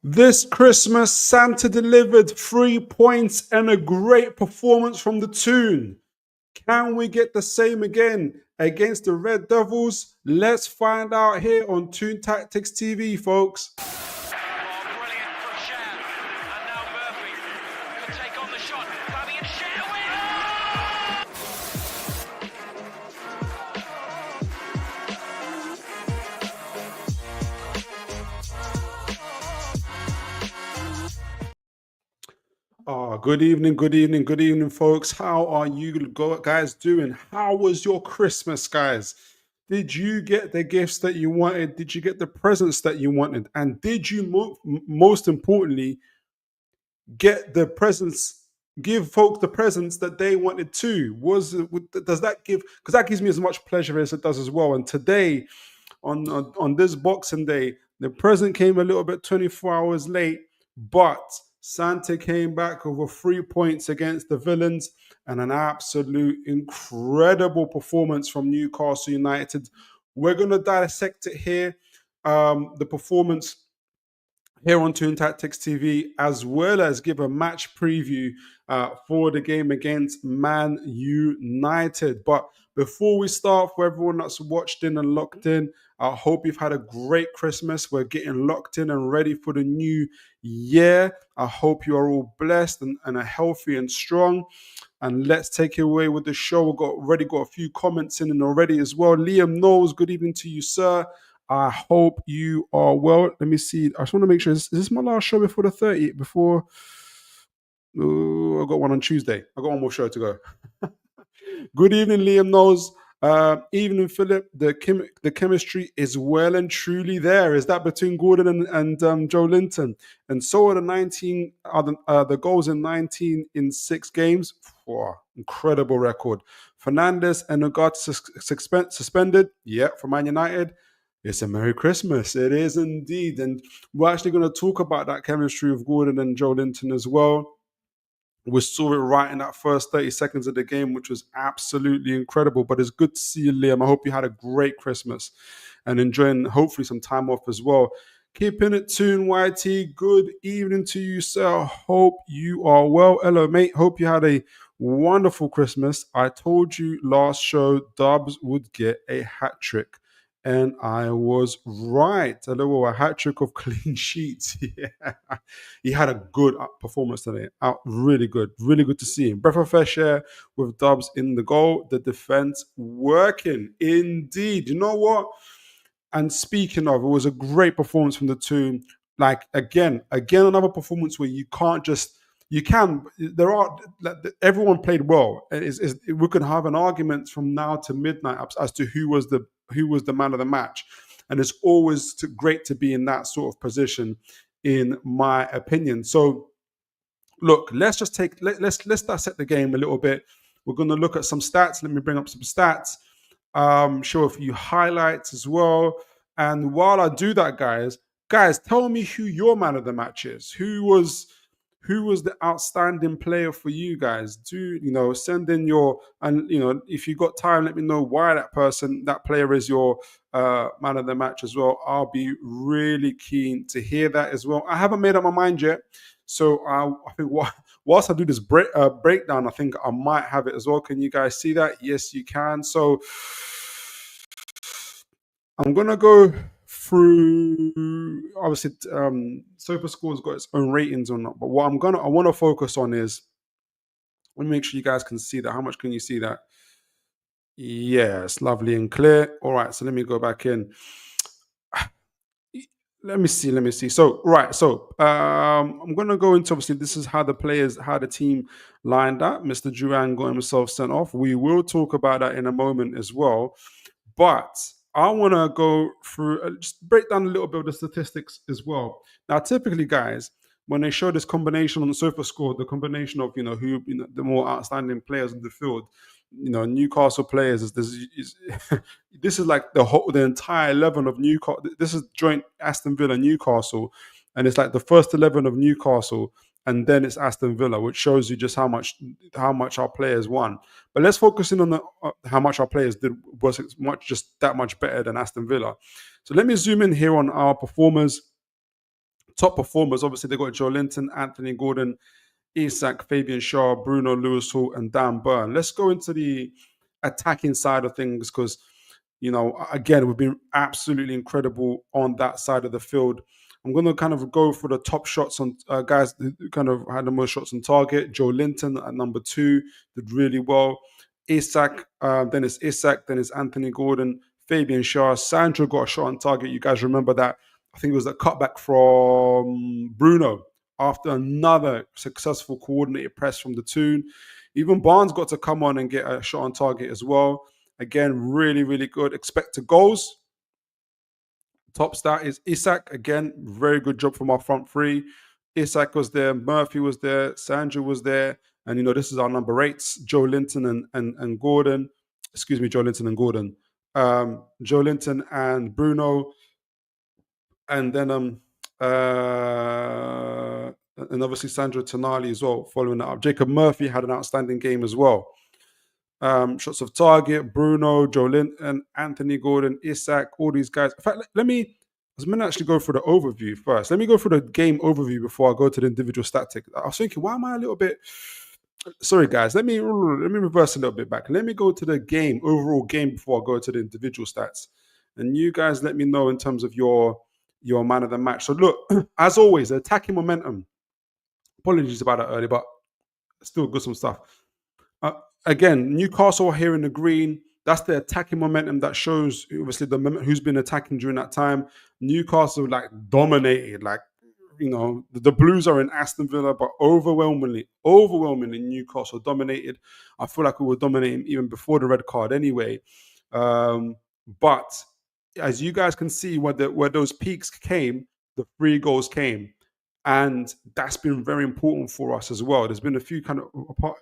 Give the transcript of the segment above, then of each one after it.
This Christmas, Santa delivered 3 points and a great performance from the Toon. Can we get the same again against the Red Devils? Let's find out here on Toon Tactics TV, folks. Brilliant from Sham. And now Murphy can take on the shot. Fabian Sham Good evening, folks. How are you guys doing? How was your Christmas, guys? Did you get the gifts that you wanted? Did you get the presents that you wanted? And did you, most importantly, get the presents, give folks the presents that they wanted too? Does that give? Because that gives me as much pleasure as it does as well. And today, on this Boxing Day, the present came a little bit 24 hours late, but Santa came back over 3 points against the Villains and an absolute incredible performance from Newcastle United. We're going to dissect it here, the performance here on Toon Tactics TV, as well as give a match preview for the game against Man United. But before we start, for everyone that's watched in and locked in, I hope you've had a great Christmas. We're getting locked in and ready for the new year. I hope you are all blessed and are healthy and strong. And let's take it away with the show. We've already got a few comments in already as well. Liam Knowles, good evening to you, sir. I hope you are well. Let me see. I just want to make sure. Is this my last show before the 30th? Before I got one on Tuesday. I got one more show to go. Good evening, Liam Knowles. Evening, Philip. The chemistry is well and truly there. Is that between Gordon and Joe Linton? And so are the 19 the goals in 19 in 6 games. Whoa, incredible record. Fernandes and Ugarte suspended. Yeah, for Man United. It's a Merry Christmas. It is indeed. And we're actually going to talk about that chemistry of Gordon and Joe Linton as well. We saw it right in that first 30 seconds of the game, which was absolutely incredible. But it's good to see you, Liam. I hope you had a great Christmas and enjoying, hopefully, some time off as well. Keeping it tuned, YT. Good evening to you, sir. Hope you are well. Hello, mate. Hope you had a wonderful Christmas. I told you last show Dubs would get a hat trick. And I was right. A hat trick of clean sheets. Yeah. He had a good performance today. Really good to see him. Breath of fresh air with Dubs in the goal. The defense working. Indeed. You know what? And speaking of, it was a great performance from the Toon. Like, again, another performance where you can't just... everyone played well. We could have an argument from now to midnight as to who was the man of the match, and it's always great to be in that sort of position, in my opinion. So, look, let's dissect the game a little bit. We're going to look at some stats. Let me bring up some stats. Show a few highlights as well. And while I do that, guys, tell me who your man of the match is. Who was the outstanding player for you guys? Send in your, and if you got time, let me know why that player is your man of the match as well. I'll be really keen to hear that as well. I haven't made up my mind yet, so I think whilst I do this breakdown, I think I might have it as well. Can you guys see that? Yes, you can. So I'm gonna go through, obviously, SofaScore's got its own ratings or not, but what I want to focus on is, let me make sure you guys can see that. How much can you see that? Yes, lovely and clear. All right, so let me go back in. Let me see. So, right, I'm going to go into, obviously, this is how the team lined up. Mr. Duran got himself sent off. We will talk about that in a moment as well. But I want to go through, just break down a little bit of the statistics as well. Now, typically, guys, when they show this combination on the SofaScore, the combination of the more outstanding players in the field, Newcastle players this is like the entire 11 of Newcastle. This is joint Aston Villa Newcastle, and it's like the first 11 of Newcastle, and then it's Aston Villa, which shows you just how much our players won. But let's focus in on how much our players did, was just that much better than Aston Villa. So let me zoom in here on our performers Top performers, obviously, they got Joe Linton, Anthony Gordon, Isak, Fabian Shaw, Bruno Lewis Hall, and Dan Burn. Let's go into the attacking side of things because, again, we've been absolutely incredible on that side of the field. I'm going to kind of go for the top shots on guys who kind of had the most shots on target. Joe Linton at number 2 did really well. Isak, then it's Isak, then it's Anthony Gordon, Fabian Shaw. Sandro got a shot on target. You guys remember that? I think it was a cutback from Bruno after another successful coordinated press from the Toon. Even Barnes got to come on and get a shot on target as well. Again, really, really good. Expected goals. Top stat is Isak. Again, very good job from our front three. Isak was there. Murphy was there. Sandro was there. And, this is our number 8s. Joe Linton and Gordon. Excuse me, Joe Linton and Gordon. Joe Linton and Bruno. And then and obviously Sandro Tonali as well, following that up. Jacob Murphy had an outstanding game as well. Shots of target, Bruno, Joe Linton, Anthony Gordon, Isak, all these guys. In fact, I was going to actually go through the overview first. Let me go through the game overview before I go to the individual static. I was thinking, why am I a little bit... Sorry, guys. Let me reverse a little bit back. Let me go to the overall game before I go to the individual stats. And you guys let me know in terms of your man of the match. So look, as always, the attacking momentum. Apologies about that earlier, but still good some stuff. Again, Newcastle here in the green. That's the attacking momentum that shows, obviously, who's been attacking during that time. Newcastle, dominated. The Blues are in Aston Villa, but overwhelmingly, Newcastle dominated. I feel like we were dominating even before the red card anyway. But as you guys can see, where those peaks came, the 3 goals came. And that's been very important for us as well. There's been a few kind of,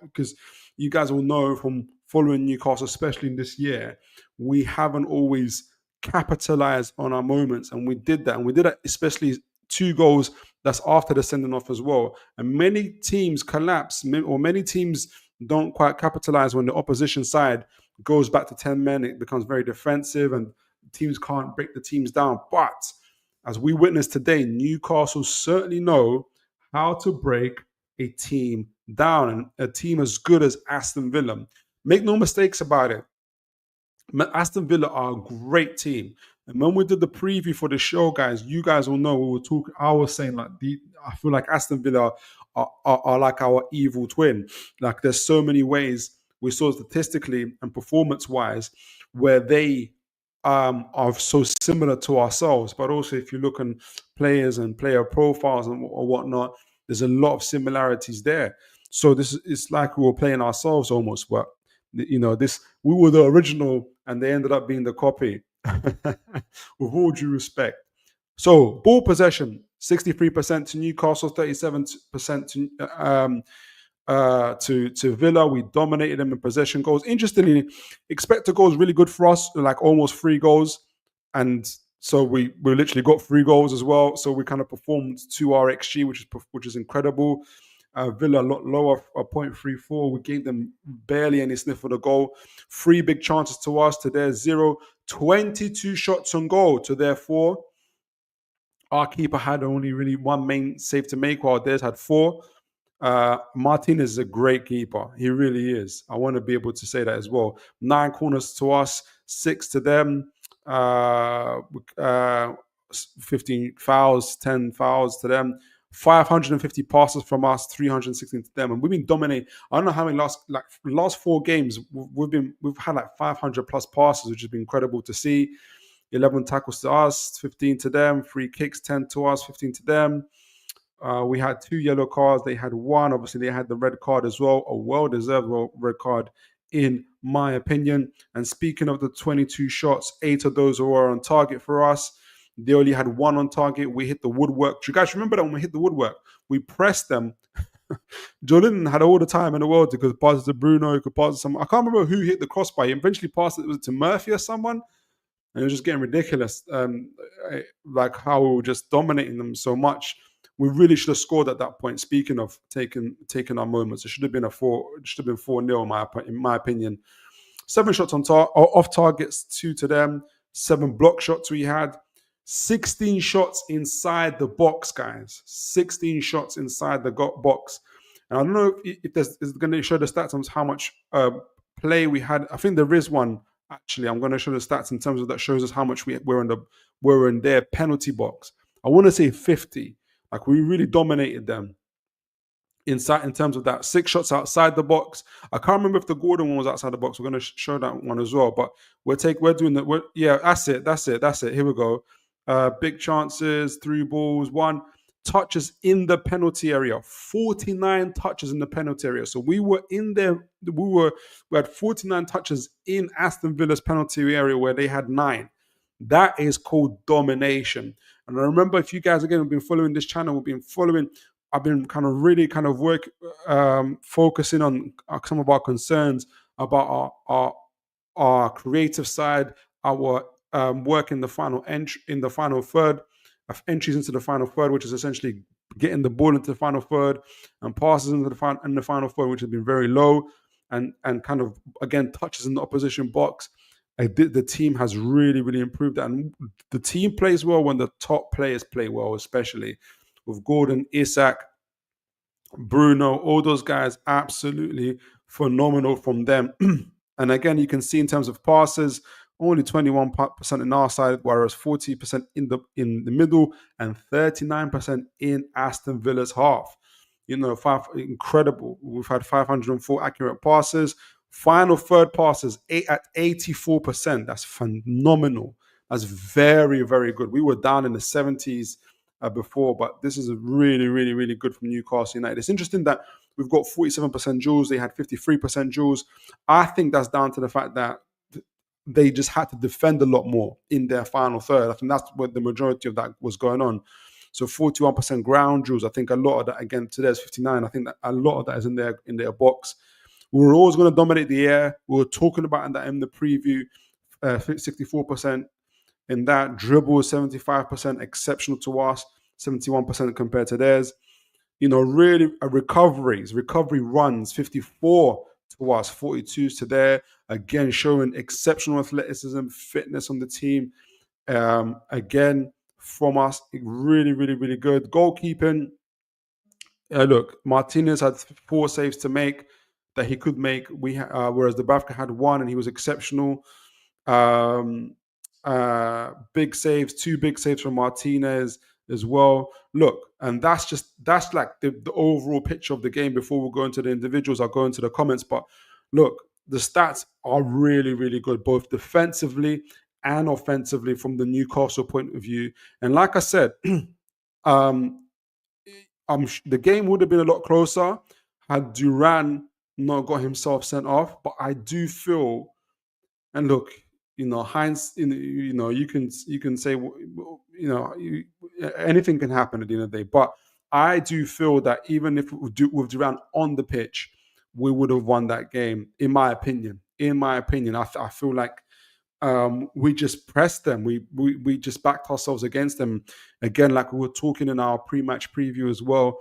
because you guys will know from following Newcastle, especially in this year, we haven't always capitalized on our moments. And we did that. And we did that, especially 2 goals that's after the sending off as well. And many teams collapse, or many teams don't quite capitalize when the opposition side goes back to 10 men. It becomes very defensive and teams can't break the teams down. But as we witnessed today, Newcastle certainly know how to break a team down, and a team as good as Aston Villa. Make no mistakes about it. Aston Villa are a great team. And when we did the preview for the show, guys, you guys will know we were talking. I was saying I feel like Aston Villa are like our evil twin. Like there's so many ways we saw statistically and performance-wise where they are so similar to ourselves. But also if you look on players and player profiles or whatnot, there's a lot of similarities there. So it's like we were playing ourselves almost. But we were the original and they ended up being the copy. With all due respect. So ball possession, 63% to Newcastle, 37% to Villa. We dominated them in possession goals. Interestingly, expected goals really good for us, like almost 3 goals. And so we literally got 3 goals as well. So we kind of performed to our XG, which is incredible. Villa a lot lower, 0.34. We gave them barely any sniff of the goal. 3 big chances to us, to their 0. 22 shots on goal to their 4. Our keeper had only really 1 main save to make, while theirs had 4. Martinez is a great keeper. He really is. I want to be able to say that as well. 9 corners to us, 6 to them. 15 fouls, 10 fouls to them. 550 passes from us, 316 to them, and we've been dominating. I don't know how many last 4 games we've had like 500 plus passes, which has been incredible to see. 11 tackles to us, 15 to them. Free kicks, 10 to us, 15 to them. We had 2 yellow cards. They had 1. Obviously, they had the red card as well, a well-deserved red card, in my opinion. And speaking of the 22 shots, 8 of those were on target for us. They only had 1 on target. We hit the woodwork. Do you guys remember that when we hit the woodwork? We pressed them. Joe Linton had all the time in the world to pass it to Bruno, could pass it to someone. I can't remember who hit the crossbar. He eventually passed it. Was it to Murphy or someone? And it was just getting ridiculous. Like how we were just dominating them so much. We really should have scored at that point. Speaking of taking our moments, it should have been 4-0 in my opinion. 7 shots off targets, 2 to them. 7 block shots we had. 16 shots inside the box, guys. 16 shots inside the box. And I don't know if there's is going to show the stats on how much play we had. I think there is one actually. I'm going to show the stats in terms of that shows us how much we're in their penalty box. I want to say 50. Like we really dominated them inside in terms of that. 6 shots outside the box. I can't remember if the Gordon one was outside the box. We're going to show that one as well. But we're doing that. Yeah, that's it. Here we go. Big chances, 3 balls, 1 touches in the penalty area. 49 touches in the penalty area. So we were in there. We had 49 touches in Aston Villa's penalty area where they had 9. That is called domination. And I remember, if you guys again have been following this channel, I've been kind of really focusing on some of our concerns about our creative side, our work in the final third, entries into the final third, which is essentially getting the ball into the final third and passes into the final third, which has been very low, and kind of again touches in the opposition box. The team has really improved that, and the team plays well when the top players play well, especially with Gordon, Isak, Bruno, all those guys, absolutely phenomenal from them. And again, you can see in terms of passes, only 21% in our side, whereas 40% in the middle and 39% in Aston Villa's half. Incredible. We've had 504 accurate passes. Final third passes at 84%. That's phenomenal. That's very good. We were down in the 70s before, but this is really good from Newcastle United. It's interesting that we've got 47% duels. They had 53% duels. I think that's down to the fact that they just had to defend a lot more in their final third. I think that's where the majority of that was going on. So 41% ground duels. I think a lot of that, again, today's 59. I think that a lot of that is in their box. We were always going to dominate the air. We were talking about that in the preview. 64% in that. Dribble 75%, exceptional to us. 71% compared to theirs. Really recovery runs 54 to us, 42 to there. Again, showing exceptional athleticism, fitness on the team. Again, from us, really good. Goalkeeping. Look, Martinez had 4 saves to make that he could make. Whereas Dubravka had 1 and he was exceptional. Big saves, 2 big saves from Martinez as well. Look, and that's like the overall picture of the game. Before we go into the individuals, I'll go into the comments. But look, the stats are really good, both defensively and offensively from the Newcastle point of view. And like I said, the game would have been a lot closer had Duran not got himself sent off. But I do feel, and look, Heinz, you can say, anything can happen at the end of the day. But I do feel that even if with Duran on the pitch, we would have won that game. In my opinion, I feel like we just pressed them. We just backed ourselves against them again, like we were talking in our pre-match preview as well.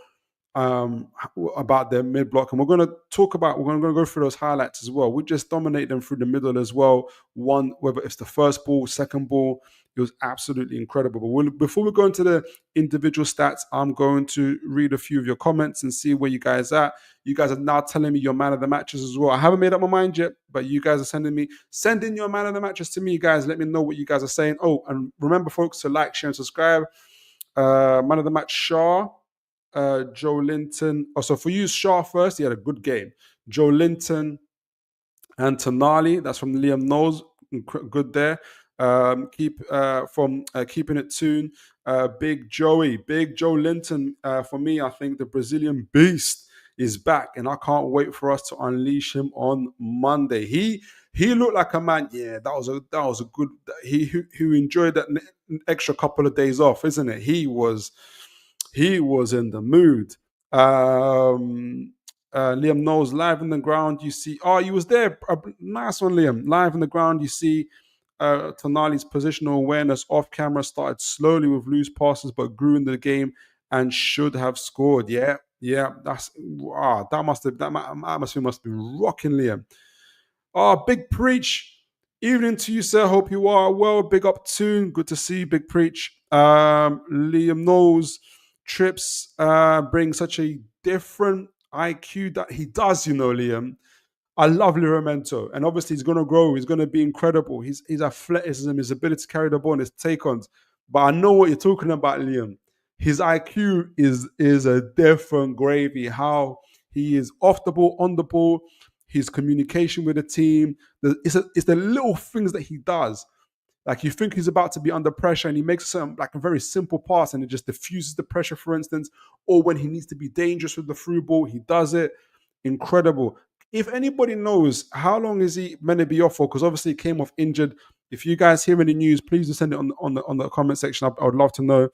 About their mid block, and we're going to go through those highlights as well. We just dominate them through the middle as well. Whether it's the first ball, second ball, it was absolutely incredible. But before we go into the individual stats, I'm going to read a few of your comments and see where you guys are at. You guys are now telling me your man of the matches as well. I haven't made up my mind yet, but you guys are send in your man of the matches to me, guys. Let me know what you guys are saying. Oh, and remember, folks, to like, share, and subscribe. Man of the match, Shaw. Joe Linton. So for you, Shaw first, he had a good game. Joe Linton and Tonali, that's from Liam Knowles, good there. Keeping it Toon. Big Joe Linton. For me, I think the Brazilian beast is back, and I can't wait for us to unleash him on Monday. He looked like a man. Yeah, that was a good. He enjoyed that extra couple of days off, isn't it? He was in the mood. Liam Knowles live in the ground. You see, you was there. Nice one, Liam. Live in the ground. You see Tonali's positional awareness off camera started slowly with loose passes, but grew in the game and should have scored. Yeah. That must have been rocking, Liam. Big preach. Evening to you, sir. Hope you are well. Big up Toon. Good to see you, Big Preach. Liam knows Trips bring such a different IQ that he does, Liam. I love Liramento, and obviously he's going to grow. He's going to be incredible. His athleticism, his ability to carry the ball, and his take-ons. But I know what you're talking about, Liam. His IQ is a different gravy. How he is off the ball, on the ball, his communication with the team. It's the little things that he does. Like you think he's about to be under pressure and he makes some like a very simple pass and it just diffuses the pressure, for instance. Or when he needs to be dangerous with the through ball, he does it. Incredible. If anybody knows how long is he meant to be off for, because obviously he came off injured. If you guys hear any news, please do send it on the comment section. I would love to know.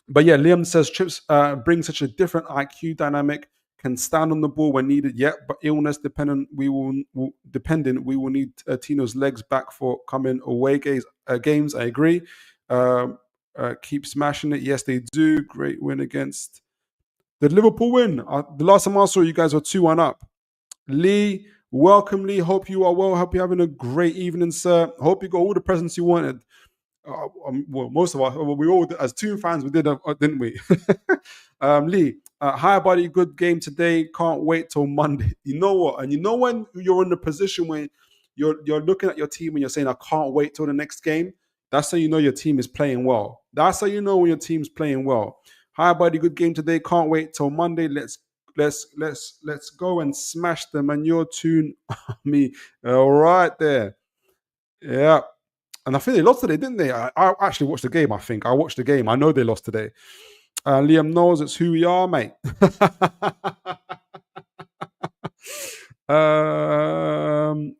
But yeah, Liam says Chips brings such a different IQ dynamic, can stand on the ball when needed. Yet, but illness dependent, we will need Tino's legs back for coming away games. I agree. Keep smashing it. Yes, they do. Great win against the Liverpool win. The last time I saw you guys were 2-1 up. Lee, welcome, Lee. Hope you are well. Hope you're having a great evening, sir. Hope you got all the presents you wanted. Well, most of us, we all, as Toon fans, we did, didn't we? Lee, hi, buddy. Good game today. Can't wait till Monday. You know what? And you know when you're in the position where you're looking at your team and you're saying, I can't wait till the next game. That's how you know your team is playing well. That's how you know when your team's playing well. Hi, buddy. Good game today. Can't wait till Monday. Let's go and smash them. And your Toon me. All right there. Yeah. And I think they lost today, didn't they? I actually watched the game, I think. I watched the game. I know they lost today. Liam knows it's who we are, mate.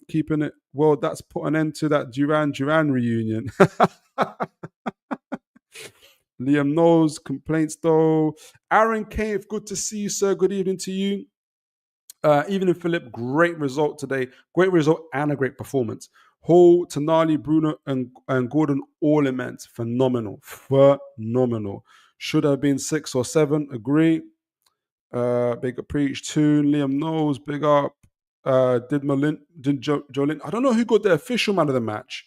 Keeping it. Well, that's put an end to that Duran reunion. Liam knows. Complaints, though. Aaron Cave, good to see you, sir. Good evening to you. Evening, Philip. Great result today. Great result and a great performance. Hall, Tonali, Bruno, and Gordon all immense. Phenomenal. Should have been 6 or 7. Agree. Big up Preach. Toon. Liam knows. Big up. Did Jolin. I don't know who got the official man of the match.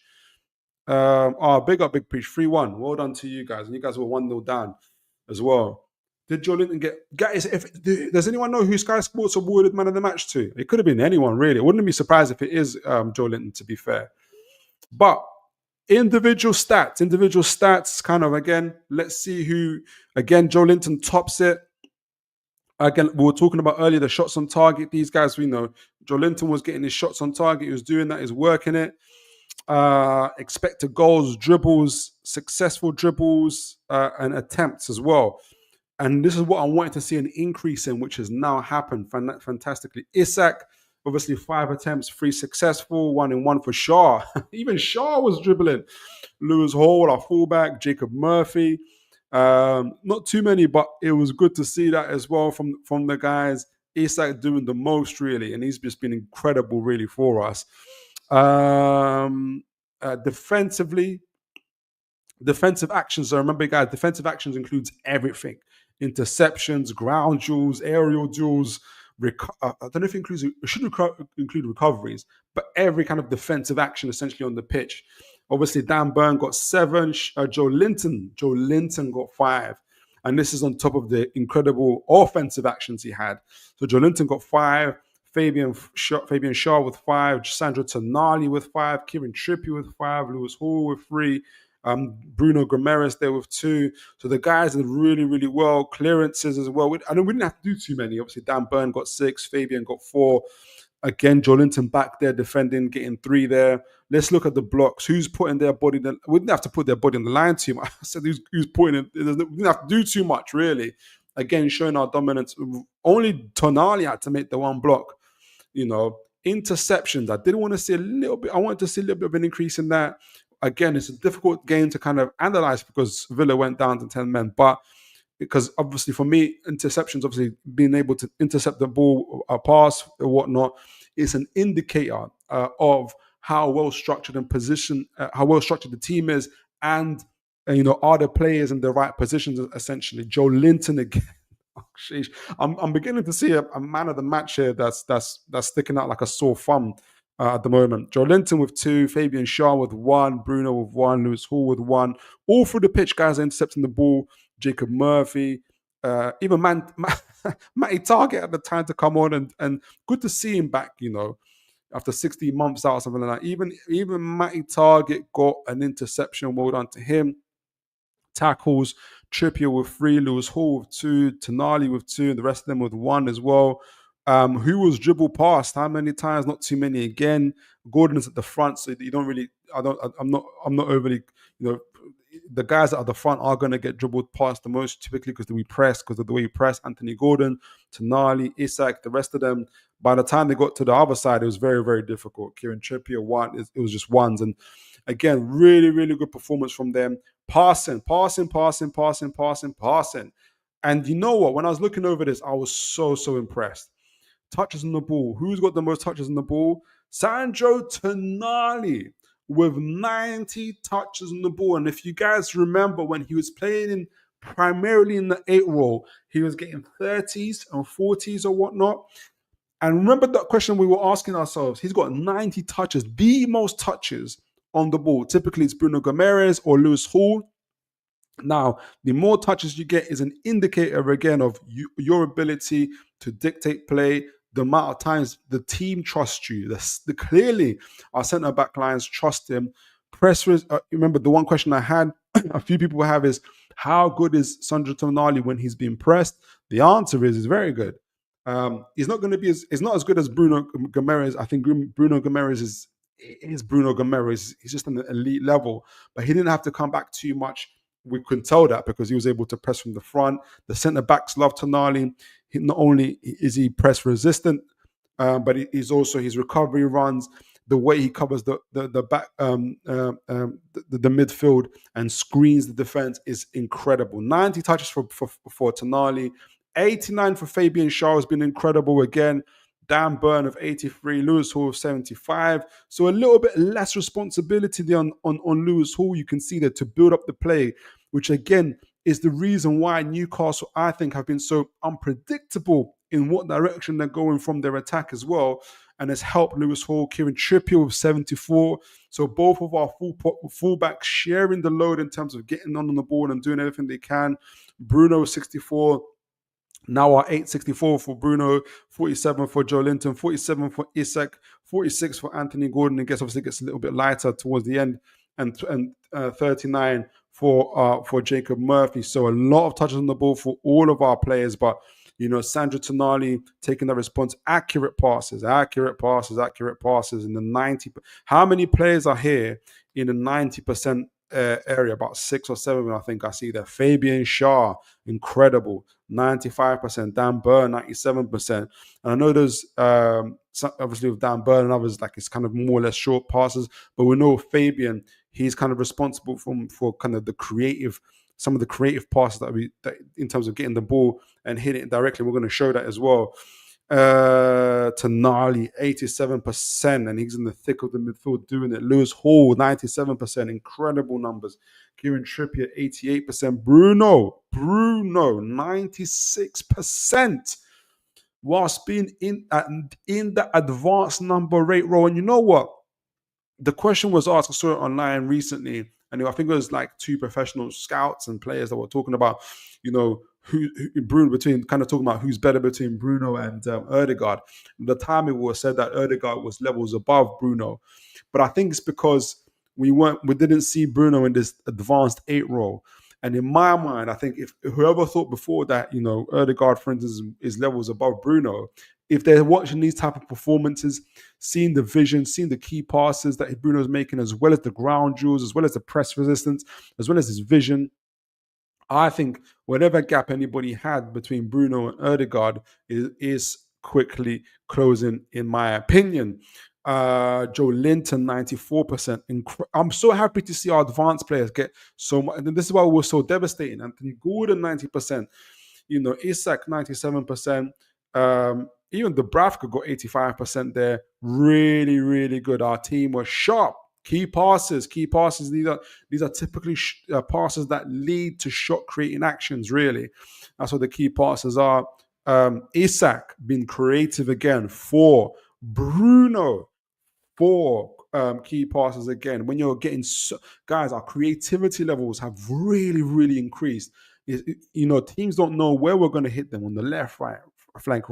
Big up Big Preach. 3-1. Well done to you guys. And you guys were 1-0 down as well. Did Joe Linton get... Guys, does anyone know who Sky Sports awarded man of the match to? It could have been anyone, really. I wouldn't be surprised if it is Joe Linton, to be fair. But individual stats, kind of, again, let's see who... Again, Joe Linton tops it. Again, we were talking about earlier the shots on target. These guys, we know. Joe Linton was getting his shots on target. He was doing that. He's working it. Expected goals, dribbles, successful dribbles, and attempts as well. And this is what I wanted to see an increase in, which has now happened fantastically. Isak, obviously 5 attempts, 3 successful, 1 in 1 for Shaw. Even Shaw was dribbling. Lewis Hall, our fullback, Jacob Murphy. Not too many, but it was good to see that as well from the guys. Isak doing the most, really, and he's just been incredible, really, for us. Defensively, defensive actions. So remember, guys, defensive actions includes everything. Interceptions, ground duels, aerial duels. I don't know if it should include recoveries, but every kind of defensive action essentially on the pitch. Obviously, Dan Burn got 7. Joe Linton got 5. And this is on top of the incredible offensive actions he had. So Joe Linton got 5. Fabian Shaw with 5. Sandro Tonali with 5. Kieran Trippier with 5. Lewis Hall with 3. Bruno Gomes there with 2. So the guys did really, really well. Clearances as well. We didn't have to do too many. Obviously, Dan Burn got 6. Fabian got 4. Again, Joe Linton back there defending, getting 3 there. Let's look at the blocks. Who's putting their body? We didn't have to put their body on the line too much. I said who's putting it. We didn't have to do too much, really. Again, showing our dominance. Only Tonali had to make the 1 block. Interceptions. I didn't want to see a little bit. I wanted to see a little bit of an increase in that. Again, it's a difficult game to kind of analyze because Villa went down to 10 men. But because obviously for me, interceptions, obviously being able to intercept the ball, a pass or whatnot, is an indicator of how well structured and positioned, how well structured the team is, and are the players in the right positions. Essentially, Joe Linton again. Oh, sheesh. I'm beginning to see a man of the match here that's sticking out like a sore thumb. at the moment. Joe Linton with 2, Fabian Schär with 1, Bruno with 1, Lewis Hall with 1. All through the pitch, guys are intercepting the ball. Jacob Murphy, even Matty Target at the time to come on, and good to see him back, after 16 months out or something like that. Even Matty Target got an interception. Well done to him. Tackles, Trippier with 3, Lewis Hall with 2, Tonali with 2, and the rest of them with 1 as well. Who was dribbled past? How many times? Not too many again. Gordon is at the front, so you don't really. I'm not overly. The guys that are at the front are going to get dribbled past the most typically because we press, because of the way we press. Anthony Gordon, Tonali, Isak, the rest of them. By the time they got to the other side, it was very, very difficult. Kieran Trippier, it was just ones, and again, really, really good performance from them. Passing. And you know what? When I was looking over this, I was so impressed. Touches on the ball. Who's got the most touches on the ball? Sandro Tonali with 90 touches on the ball. And if you guys remember when he was playing primarily in the 8 role, he was getting 30s and 40s or whatnot. And remember that question we were asking ourselves. He's got 90 touches, the most touches on the ball. Typically, it's Bruno Gomes or Lewis Hall. Now, the more touches you get is an indicator, again, of your ability to dictate play, the amount of times the team trusts you. Clearly, our centre-back lines trust him. Remember, the one question I had, a few people have is, how good is Sandro Tonali when he's being pressed? The answer is very good. He's not going to be he's not as good as Bruno Gomes. I think Bruno Gomes is Bruno Gomes. He's just an elite level, but he didn't have to come back too much. We couldn't tell that because he was able to press from the front. The centre backs love Tonali. Not only is he press resistant, but he's also his recovery runs, the way he covers the back, the midfield and screens the defense is incredible. 90 touches for Tonali. 89 for Fabian Schär has been incredible again. Dan Burn of 83, Lewis Hall of 75. So a little bit less responsibility on Lewis Hall. You can see that to build up the play, which again is the reason why Newcastle, I think, have been so unpredictable in what direction they're going from their attack as well. And has helped Lewis Hall, Kieran Trippier with 74. So both of our fullbacks sharing the load in terms of getting on the ball and doing everything they can. Bruno 64. Now our 864 for Bruno, 47 for Joe Linton, 47 for Isak, 46 for Anthony Gordon. It obviously gets a little bit lighter towards the end, and 39 for Jacob Murphy. So a lot of touches on the ball for all of our players, but Sandro Tonali taking that response, accurate passes in the 90. How many players are here in the 90% area? About 6 or 7, I think I see there. Fabian Schär, incredible, 95%. Dan Burn, 97%. And I know there's obviously with Dan Burn and others, like it's kind of more or less short passes, but we know Fabian, he's kind of responsible for kind of some of the creative passes that in terms of getting the ball and hitting it directly. We're going to show that as well. Tonali, 87%, and he's in the thick of the midfield doing it. Lewis Hall, 97%, incredible numbers. Kieran Trippier, 88%. Bruno, 96%, whilst being in the advanced number 8 role. And you know what? The question was asked, I saw it online recently, and I think it was like 2 professional scouts and players that were talking about, who Bruno kind of talking about who's better between Bruno and Ødegaard. At the time, it was said that Ødegaard was levels above Bruno, but I think it's because we didn't see Bruno in this advanced 8 role. And in my mind, I think if whoever thought before that, Ødegaard, for instance, is levels above Bruno, if they're watching these type of performances, seeing the vision, seeing the key passes that Bruno's making, as well as the ground duels, as well as the press resistance, as well as his vision, I think whatever gap anybody had between Bruno and Ødegaard is quickly closing, in my opinion. Joe Linton, 94%. I'm so happy to see our advanced players get so much. And this is why we're so devastating. Anthony Gordon, 90%. Isak, 97%. Even Dubravka got 85% there. Really, really good. Our team was sharp. Key passes. These are typically passes that lead to shot-creating actions, really. That's what the key passes are. Isak being creative again for Bruno. 4 key passes again. When you're getting, guys, our creativity levels have really, really increased. Teams don't know where we're going to hit them on the left, right flank,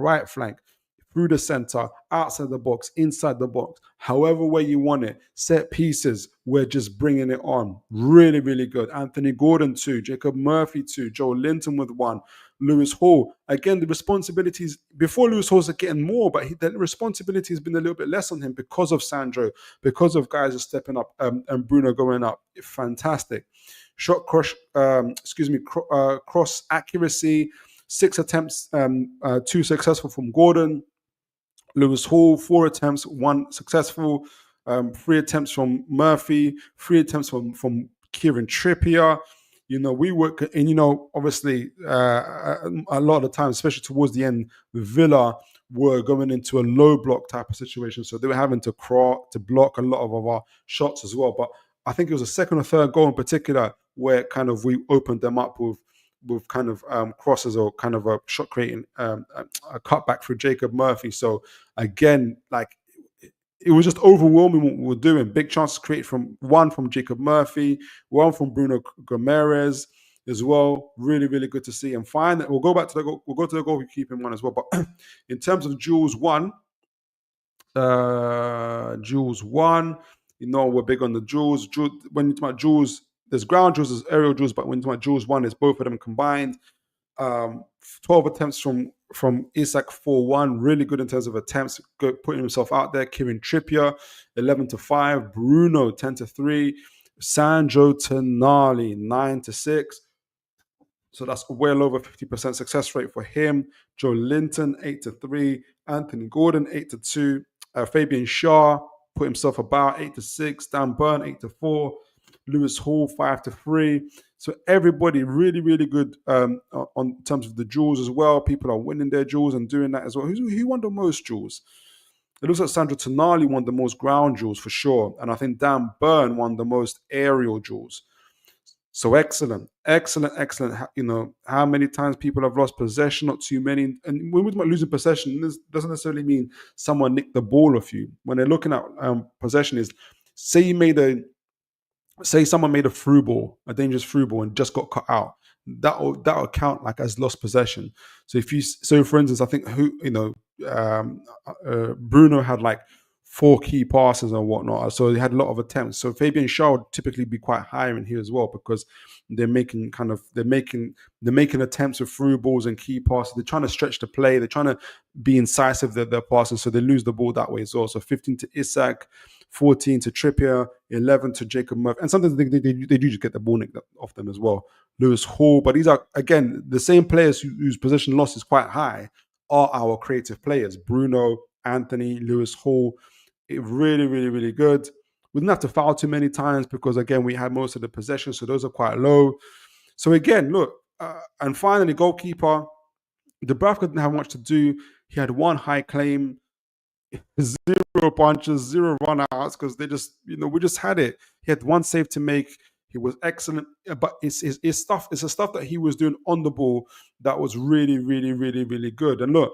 through the center, outside the box, inside the box, however way you want it. Set pieces, we're just bringing it on. Really, really good. Anthony Gordon 2, Jacob Murphy 2, Joe Linton with 1, Lewis Hall. Again, the responsibilities, before Lewis Hall's are getting more, but the responsibility has been a little bit less on him because of Sandro, because of guys are stepping up and Bruno going up. Fantastic. Shot cross accuracy, 6 attempts, 2 successful from Gordon. Lewis Hall, 4 attempts, 1 successful. 3 attempts from Murphy, 3 attempts from Kieran Trippier. We work, and obviously, a lot of the time, especially towards the end, Villa were going into a low block type of situation, so they were having to block a lot of our shots as well. But I think it was a second or third goal in particular where kind of we opened them up with kind of crosses or kind of a shot creating a cutback through Jacob Murphy. So again, like, it was just overwhelming what we were doing. Big chances created from Jacob Murphy, 1 from Bruno Gomes as well. Really, really good to see. And finally, we'll go to the goalkeeping one as well. But in terms of Jules 1, we're big on the Jules. When you talk about Jules, there's ground Jules, there's aerial Jules, but when you talk about Jules 1, it's both of them combined. 12 attempts from Isak, 4-1, really good in terms of attempts, good, putting himself out there. Kieran Trippier, 11-5. Bruno, 10-3. Sandro Tonali, 9-6. So that's well over 50% success rate for him. Joe Linton, 8-3. Anthony Gordon, 8-2. Fabian Schär put himself about, 8-6. Dan Burn, 8-4. Lewis Hall, 5-3. So everybody really, really good on terms of the duels as well. People are winning their duels and doing that as well. Who won the most duels? It looks like Sandro Tonali won the most ground duels for sure. And I think Dan Burn won the most aerial duels. So excellent. How many times people have lost possession? Not too many. And when we're talking about losing possession, this doesn't necessarily mean someone nicked the ball off you. When they're looking at possession, is say someone made a through ball, a dangerous through ball, and just got cut out. That'll count like as lost possession. So for instance, I think Bruno had like 4 key passes and whatnot, so he had a lot of attempts. So Fabian Schär would typically be quite high in here as well, because they're making attempts with through balls and key passes. They're trying to stretch the play. They're trying to be incisive with their passes, so they lose the ball that way as well. So 15 to Isak, 14 to Trippier, 11 to Jacob Murphy, and sometimes they do just get the ball nicked off them as well. Lewis Hall, but these are, again, the same players whose possession loss is quite high are our creative players. Bruno, Anthony, Lewis Hall, really, really, really good. We didn't have to foul too many times because, again, we had most of the possession, so those are quite low. So again, look, and finally, goalkeeper, Dubravka didn't have much to do. He had 1 high claim, 0 punches, 0 run-outs, because they just, we just had it. He had 1 save to make. He was excellent, but it's the stuff that he was doing on the ball that was really, really, really, really good. And look,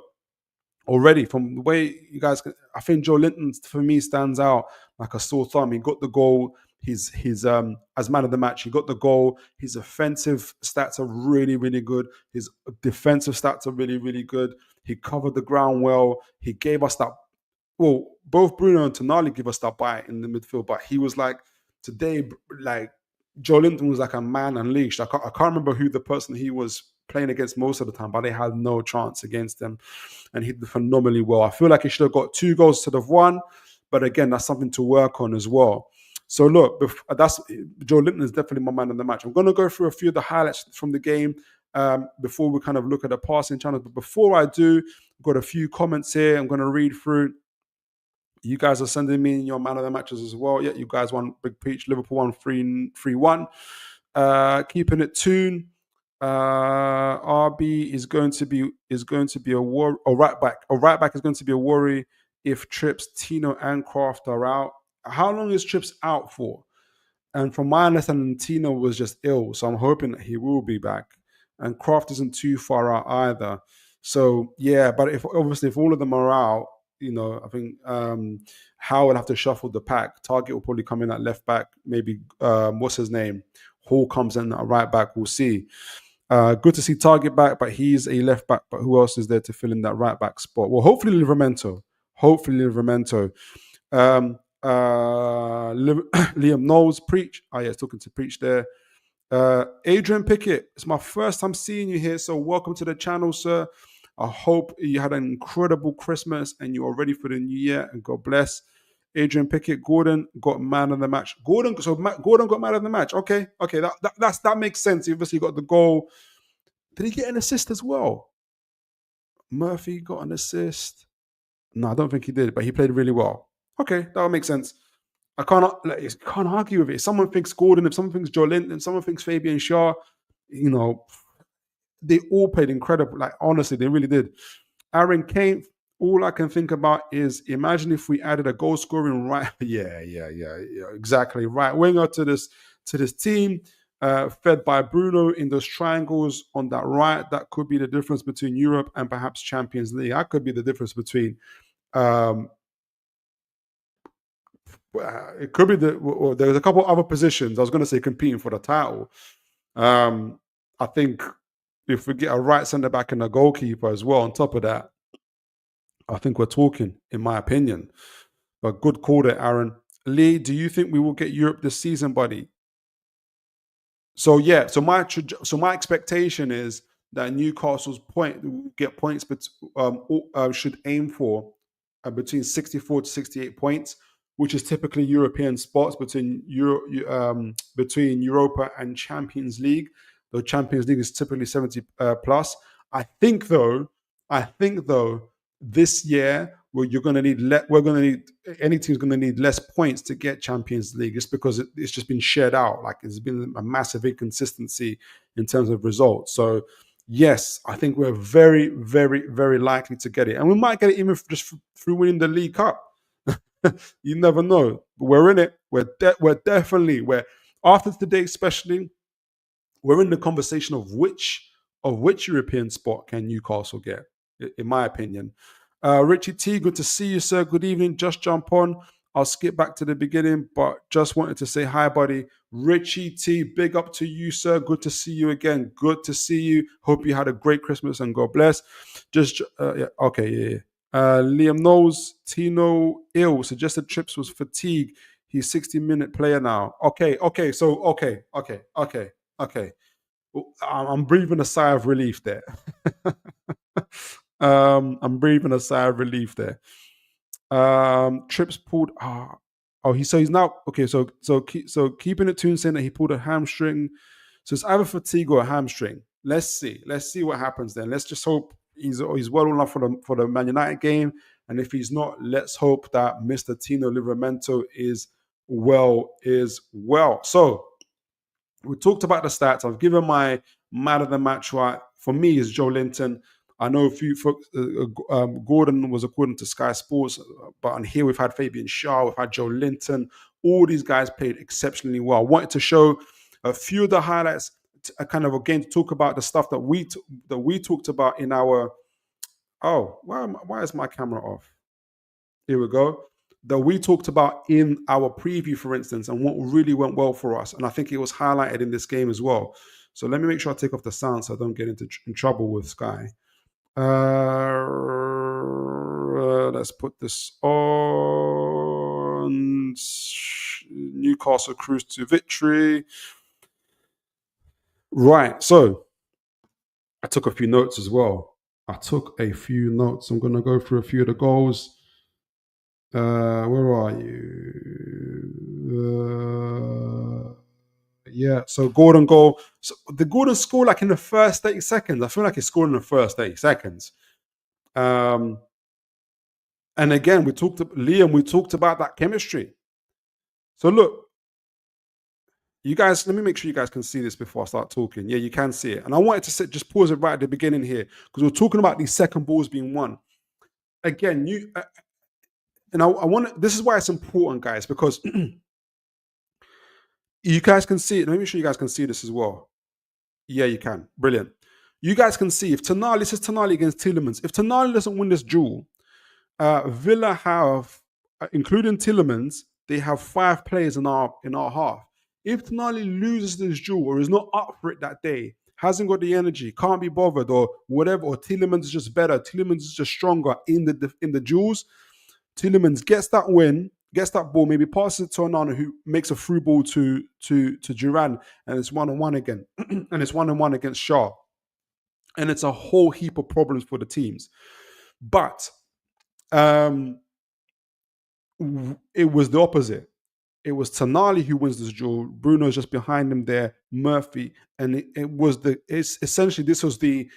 already from the way you guys, I think Joe Linton for me stands out like a sore thumb. He got the goal. He's as man of the match. He got the goal. His offensive stats are really, really good. His defensive stats are really, really good. He covered the ground well. He gave us that. Well, both Bruno and Tonali give us that bite in the midfield, but he was like, today, like, Joe Linton was like a man unleashed. I can't remember who the person he was playing against most of the time, but they had no chance against him, and he did phenomenally well. I feel like he should have got 2 goals instead of 1, but again, that's something to work on as well. So look, Joe Linton is definitely my man of the match. I'm going to go through a few of the highlights from the game before we kind of look at the passing channels. But before I do, I've got a few comments here I'm going to read through. You guys are sending me your man of the matches as well. Yeah, you guys won Big Peach. Liverpool won 3-1. Keeping it Toon. RB is going to be a war. A right back is going to be a worry if Trips, Tino, and Kraft are out. How long is Trips out for? And from my understanding, Tino was just ill, so I'm hoping that he will be back. And Kraft isn't too far out either. So yeah, but if all of them are out, I think Howe will have to shuffle the pack. Target will probably come in at left back. Maybe what's his name? Hall comes in at right back. We'll see. Good to see Target back, but he's a left back. But who else is there to fill in that right back spot? Well, hopefully Livramento. Liam Knowles, Preach. Oh, yeah, talking to Preach there. Adrian Pickett, it's my first time seeing you here, so welcome to the channel, sir. I hope you had an incredible Christmas and you are ready for the new year, and God bless. Adrian Pickett, Gordon got man of the match. Gordon got man of the match. Okay, that makes sense. He obviously got the goal. Did he get an assist as well? Murphy got an assist. No, I don't think he did, but he played really well. Okay, that would make sense. I can't argue with it. If someone thinks Gordon, if someone thinks Joe Linton, if someone thinks Fabian Shaw, they all played incredible. Like, honestly, they really did. Aaron Kane, all I can think about is imagine if we added a goal scoring right. Yeah, exactly. Right winger to this team, fed by Bruno in those triangles on that right. That could be the difference between Europe and perhaps Champions League. That could be the difference between. It could be there's a couple other positions. I was going to say competing for the title. I think if we get a right centre back and a goalkeeper as well on top of that, I think we're talking, in my opinion. But good call there, Aaron. Lee, do you think we will get Europe this season, buddy? So yeah, so my expectation is that Newcastle's get points, but should aim for between 64 to 68 points, which is typically European spots between Europa and Champions League. The Champions League is typically 70 plus. I think though, this year you're going to need any team's going to need less points to get Champions League, just because it's just been shared out. Like, it's been a massive inconsistency in terms of results. So yes, I think we're very, very, very likely to get it, and we might get it even just through winning the League Cup. You never know. We're in it. We're definitely after today, especially, we're in the conversation of which European spot can Newcastle get, in my opinion. Richie T, good to see you, sir. Good evening. Just jump on. I'll skip back to the beginning, but just wanted to say hi, buddy. Richie T, big up to you, sir. Good to see you again. Good to see you. Hope you had a great Christmas and God bless. Liam Knowles, Tino Ill suggested Trips was fatigue. He's 60-minute player now. Okay. I'm breathing a sigh of relief there. Trips pulled. He's now okay. So keeping it tuned, saying that he pulled a hamstring. So it's either fatigue or a hamstring. Let's see what happens then. Let's just hope he's well enough for the Man United game, and if he's not, let's hope that Mr. Tino Livramento is well. So we talked about the stats. I've given my man of the match. Right, for me is Joe Linton. I know a few folks, Gordon was according to Sky Sports, but on here we've had Fabian Shaw, we've had Joe Linton. All these guys played exceptionally well. I wanted to show a few of the highlights, kind of again to talk about the stuff that we talked about in our. Why is my camera off? Here we go. That we talked about in our preview, for instance, and what really went well for us. And I think it was highlighted in this game as well. So let me make sure I take off the sound so I don't get in trouble with Sky. Let's put this on. Newcastle cruise to victory. Right, so I took a few notes as well. I'm going to go through a few of the goals. Where are you? So Gordon goal. So the Gordon scored like in the first 30 seconds. I feel like he scored in the first 30 seconds. And again, we talked about that chemistry. So look, you guys, let me make sure you guys can see this before I start talking. Yeah, you can see it. And I wanted to just pause it right at the beginning here, because we're talking about these second balls being won. Again, this is why it's important, guys, because you guys can see it. Let me make sure you guys can see this as well. Yeah, you can. Brilliant. You guys can see if this is Tonali against Tielemans. If Tonali doesn't win this duel, Villa have, including Tillemans, they have 5 players in our half. If Tonali loses this duel or is not up for it that day, hasn't got the energy, can't be bothered, or whatever, or Tillemans is just better, Tillemans is just stronger in the duels, Tillemans gets that win, gets that ball, maybe passes it to Onana, who makes a through ball to Duran, and it's 1-on-1 again, and it's 1-on-1 against Shaw, and it's a whole heap of problems for the teams. But it was the opposite. It was Tonali who wins this duel. Bruno's just behind him there, Murphy, and it's essentially this was the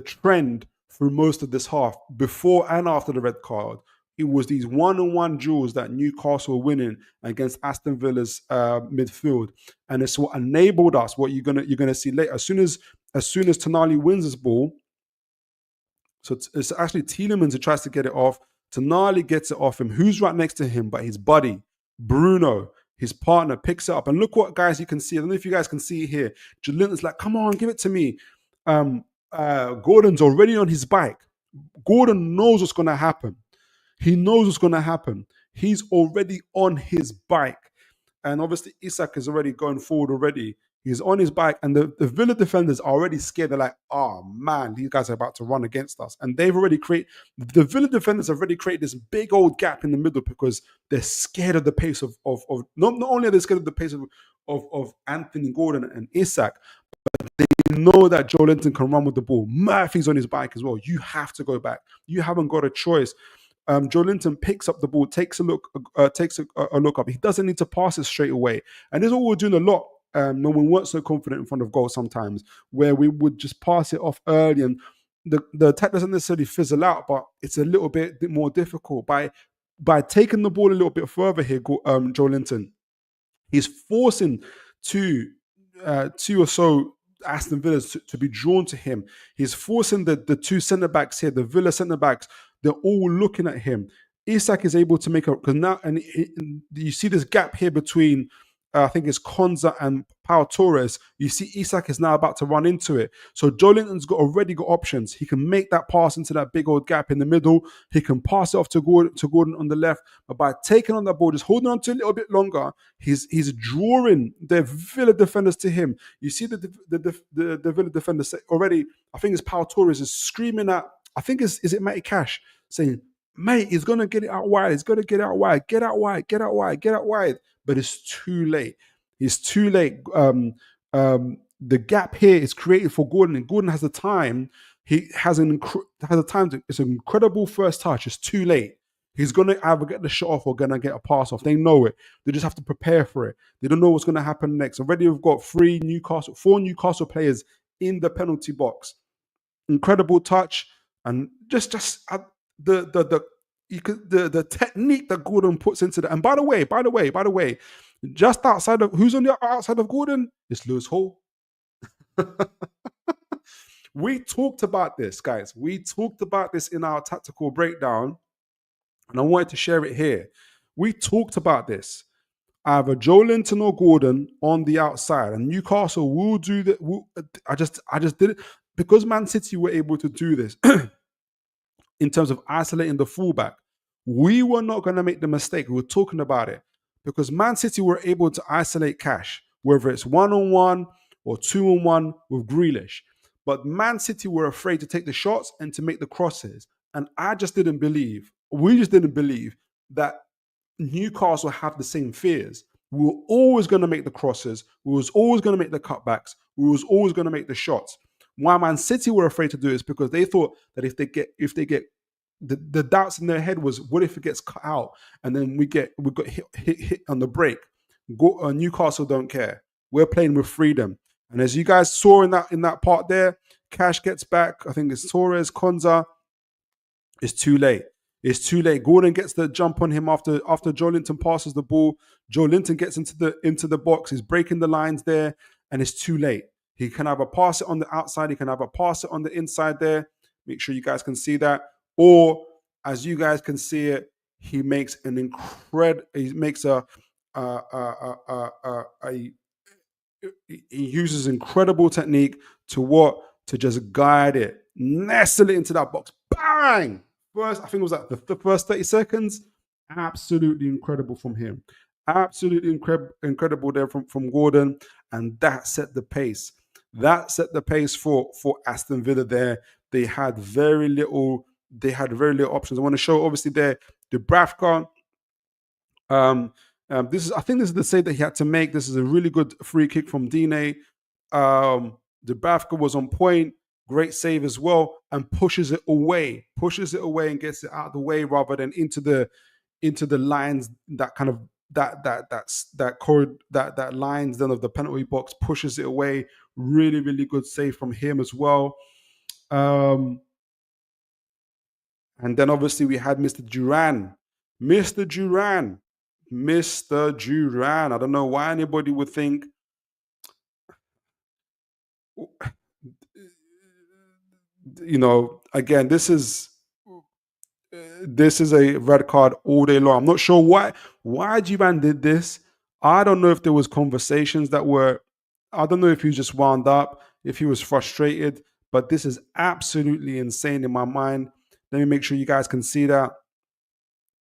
trend through most of this half, before and after the red card. It was these 1-on-1 duels that Newcastle were winning against Aston Villa's midfield, and it's what enabled us. What you're gonna see later. As soon as Tonali wins this ball, so it's actually Tielemans who tries to get it off. Tonali gets it off him. Who's right next to him? But his buddy, Bruno, his partner, picks it up. And look what, guys, you can see. I don't know if you guys can see it here. Jolinton's like, come on, give it to me. Gordon's already on his bike. Gordon knows what's going to happen. He knows what's going to happen. He's already on his bike. And obviously, Isak is already going forward already. He's on his bike, and the Villa defenders are already scared. They're like, oh man, these guys are about to run against us. And the Villa defenders have already created this big old gap in the middle because they're scared of the pace of not only are they scared of the pace of Anthony Gordon and Isak, but they know that Joelinton can run with the ball. Murphy's on his bike as well. You have to go back. You haven't got a choice. Joelinton picks up the ball, takes a look up. He doesn't need to pass it straight away. And this is what we're doing a lot when we weren't so confident in front of goal sometimes, where we would just pass it off early, and the attack doesn't necessarily fizzle out, but it's a little bit more difficult. By taking the ball a little bit further here, Joelinton, he's forcing two or so Aston Villas to be drawn to him. He's forcing the two centre-backs here, the Villa centre-backs, they're all looking at him. Isak is able to make a, because now, and you see this gap here between, I think it's Konza and Pau Torres. You see Isak is now about to run into it. So Joelinton's already got options. He can make that pass into that big old gap in the middle. He can pass it off to Gordon on the left. But by taking on that ball, just holding on to it a little bit longer, he's drawing the Villa defenders to him. You see the Villa defenders already, I think it's Pau Torres is screaming at, I think is it Matty Cash, saying, mate, he's going to get it out wide. He's going to get it out wide. Get out wide. Get out wide. Get out wide. But it's too late. It's too late. The gap here is created for Gordon, and Gordon has the time. He has the time to. It's an incredible first touch. It's too late. He's going to either get the shot off or going to get a pass off. They know it. They just have to prepare for it. They don't know what's going to happen next. Already we've got 4 Newcastle players in the penalty box. Incredible touch. And just the technique that Gordon puts into that. And by the way, just outside of, who's on the outside of Gordon? It's Lewis Hall. We talked about this, guys. We talked about this in our tactical breakdown, and I wanted to share it here. We talked about this. Either Joelinton or Gordon on the outside, and Newcastle will do that. I just did it because Man City were able to do this in terms of isolating the fullback. We were not going to make the mistake. We were talking about it because Man City were able to isolate Cash, whether it's 1-on-1 or 2-on-1 with Grealish. But Man City were afraid to take the shots and to make the crosses. And we just didn't believe that Newcastle have the same fears. We were always going to make the crosses. We was always going to make the cutbacks. We was always going to make the shots. Why Man City were afraid to do this because they thought that if they get the doubts in their head was, what if it gets cut out and then we got hit on the break? Newcastle don't care. We're playing with freedom. And as you guys saw in that part there, Cash gets back. I think it's Torres, Konza. It's too late. It's too late. Gordon gets the jump on him after Joelinton passes the ball. Joelinton gets into the box. He's breaking the lines there, and it's too late. He can either pass it on the outside. He can either pass it on the inside there. Make sure you guys can see that. Or as you guys can see it, he makes he uses incredible technique to just guide it, nestle it into that box. Bang! first, I think it was like the first 30 seconds, absolutely incredible from him. Absolutely incredible there from Gordon. And that set the pace. That set the pace for Aston Villa there. They had very little, options. I want to show obviously there Dubravka. I think this is the save that he had to make. This is a really good free kick from Dine. Dubravka was on point, great save as well, and pushes it away, and gets it out of the way rather than into the lines that kind of that lines then of the penalty box, pushes it away. Really, really good save from him as well. And then obviously we had Mr. Duran. Mr. Duran. Mr. Duran. I don't know why anybody would think. You know, again, this is a red card all day long. I'm not sure why Duran did this. I don't know if there was conversations that were. I don't know if he was just wound up, if he was frustrated, but this is absolutely insane in my mind. Let me make sure you guys can see that.